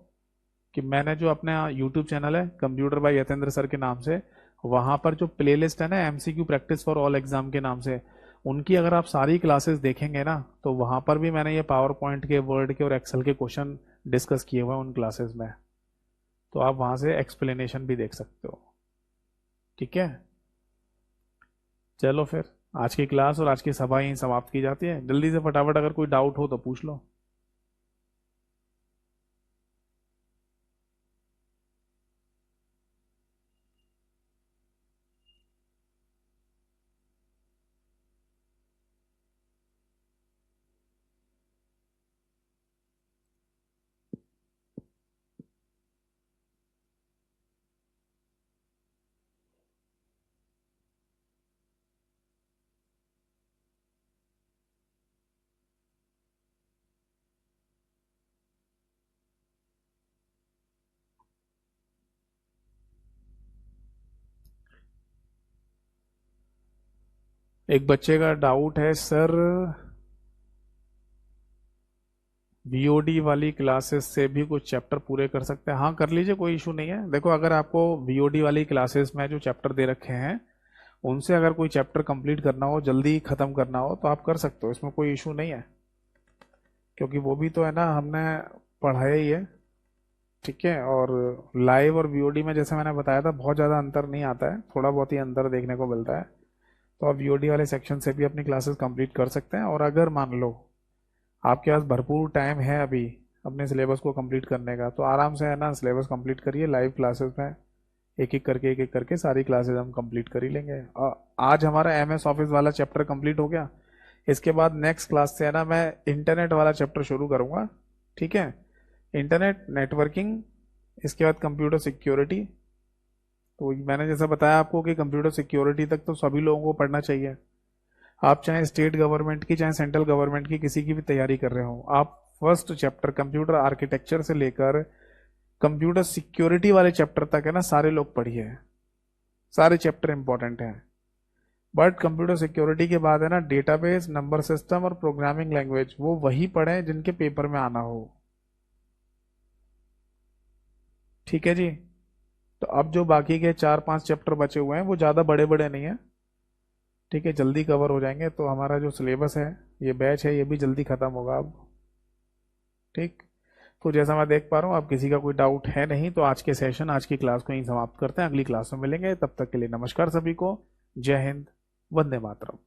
कि मैंने जो अपना यूट्यूब चैनल है कंप्यूटर बाय यतेंद्र सर के नाम से, वहाँ पर जो प्लेलिस्ट है ना MCQ practice for all exam के नाम से, उनकी अगर आप सारी क्लासेस देखेंगे ना तो वहाँ पर भी मैंने ये पावर पॉइंट के, वर्ड के और एक्सेल के क्वेश्चन डिस्कस किए हुए हैं उन क्लासेस में, तो आप वहाँ से एक्सप्लेनेशन भी देख सकते हो। ठीक है, चलो फिर आज की क्लास और आज की सभा यहीं समाप्त की जाती है। जल्दी से फटाफट अगर कोई डाउट हो तो पूछ लो। एक बच्चे का डाउट है, सर वीओडी वाली क्लासेस से भी कुछ चैप्टर पूरे कर सकते हैं? हाँ कर लीजिए, कोई इशू नहीं है। देखो अगर आपको वीओडी वाली क्लासेस में जो चैप्टर दे रखे हैं उनसे अगर कोई चैप्टर कंप्लीट करना हो, जल्दी खत्म करना हो, तो आप कर सकते हो, इसमें कोई इशू नहीं है, क्योंकि वो भी तो है ना हमने पढ़ाया ही है। ठीक है, और लाइव और वीओडी में जैसे मैंने बताया था बहुत ज़्यादा अंतर नहीं आता है, थोड़ा बहुत ही अंतर देखने को मिलता है। तो आप वीओडी वाले सेक्शन से भी अपनी क्लासेस कंप्लीट कर सकते हैं, और अगर मान लो आपके पास भरपूर टाइम है अभी अपने सिलेबस को कंप्लीट करने का, तो आराम से है ना सिलेबस कंप्लीट करिए। लाइव क्लासेस में एक एक करके सारी क्लासेस हम कंप्लीट कर ही लेंगे। आज हमारा एमएस ऑफिस वाला चैप्टर कंप्लीट हो गया, इसके बाद नेक्स्ट क्लास से है ना मैं इंटरनेट वाला चैप्टर शुरू करूंगा। ठीक है, इंटरनेट नेटवर्किंग, इसके बाद कंप्यूटर सिक्योरिटी। तो मैंने जैसा बताया आपको कि कंप्यूटर सिक्योरिटी तक तो सभी लोगों को पढ़ना चाहिए। आप चाहे स्टेट गवर्नमेंट की चाहे सेंट्रल गवर्नमेंट की किसी की भी तैयारी कर रहे हो, आप फर्स्ट चैप्टर कंप्यूटर आर्किटेक्चर से लेकर कंप्यूटर सिक्योरिटी वाले चैप्टर तक है ना सारे लोग पढ़िए, सारे चैप्टर इंपॉर्टेंट हैं। बट कंप्यूटर सिक्योरिटी के बाद है ना डेटाबेस, नंबर सिस्टम और प्रोग्रामिंग लैंग्वेज, वो वही पढ़ें जिनके पेपर में आना हो। ठीक है जी, तो अब जो बाकी के 4-5 चैप्टर बचे हुए हैं वो ज़्यादा बड़े बड़े नहीं है। ठीक है, जल्दी कवर हो जाएंगे, तो हमारा जो सिलेबस है, ये बैच है, ये भी जल्दी खत्म होगा अब। ठीक, तो जैसा मैं देख पा रहा हूँ अब किसी का कोई डाउट है नहीं, तो आज के सेशन, आज की क्लास को यहीं समाप्त करते हैं। अगली क्लास में मिलेंगे, तब तक के लिए नमस्कार सभी को, जय हिंद, वंदे मातरम।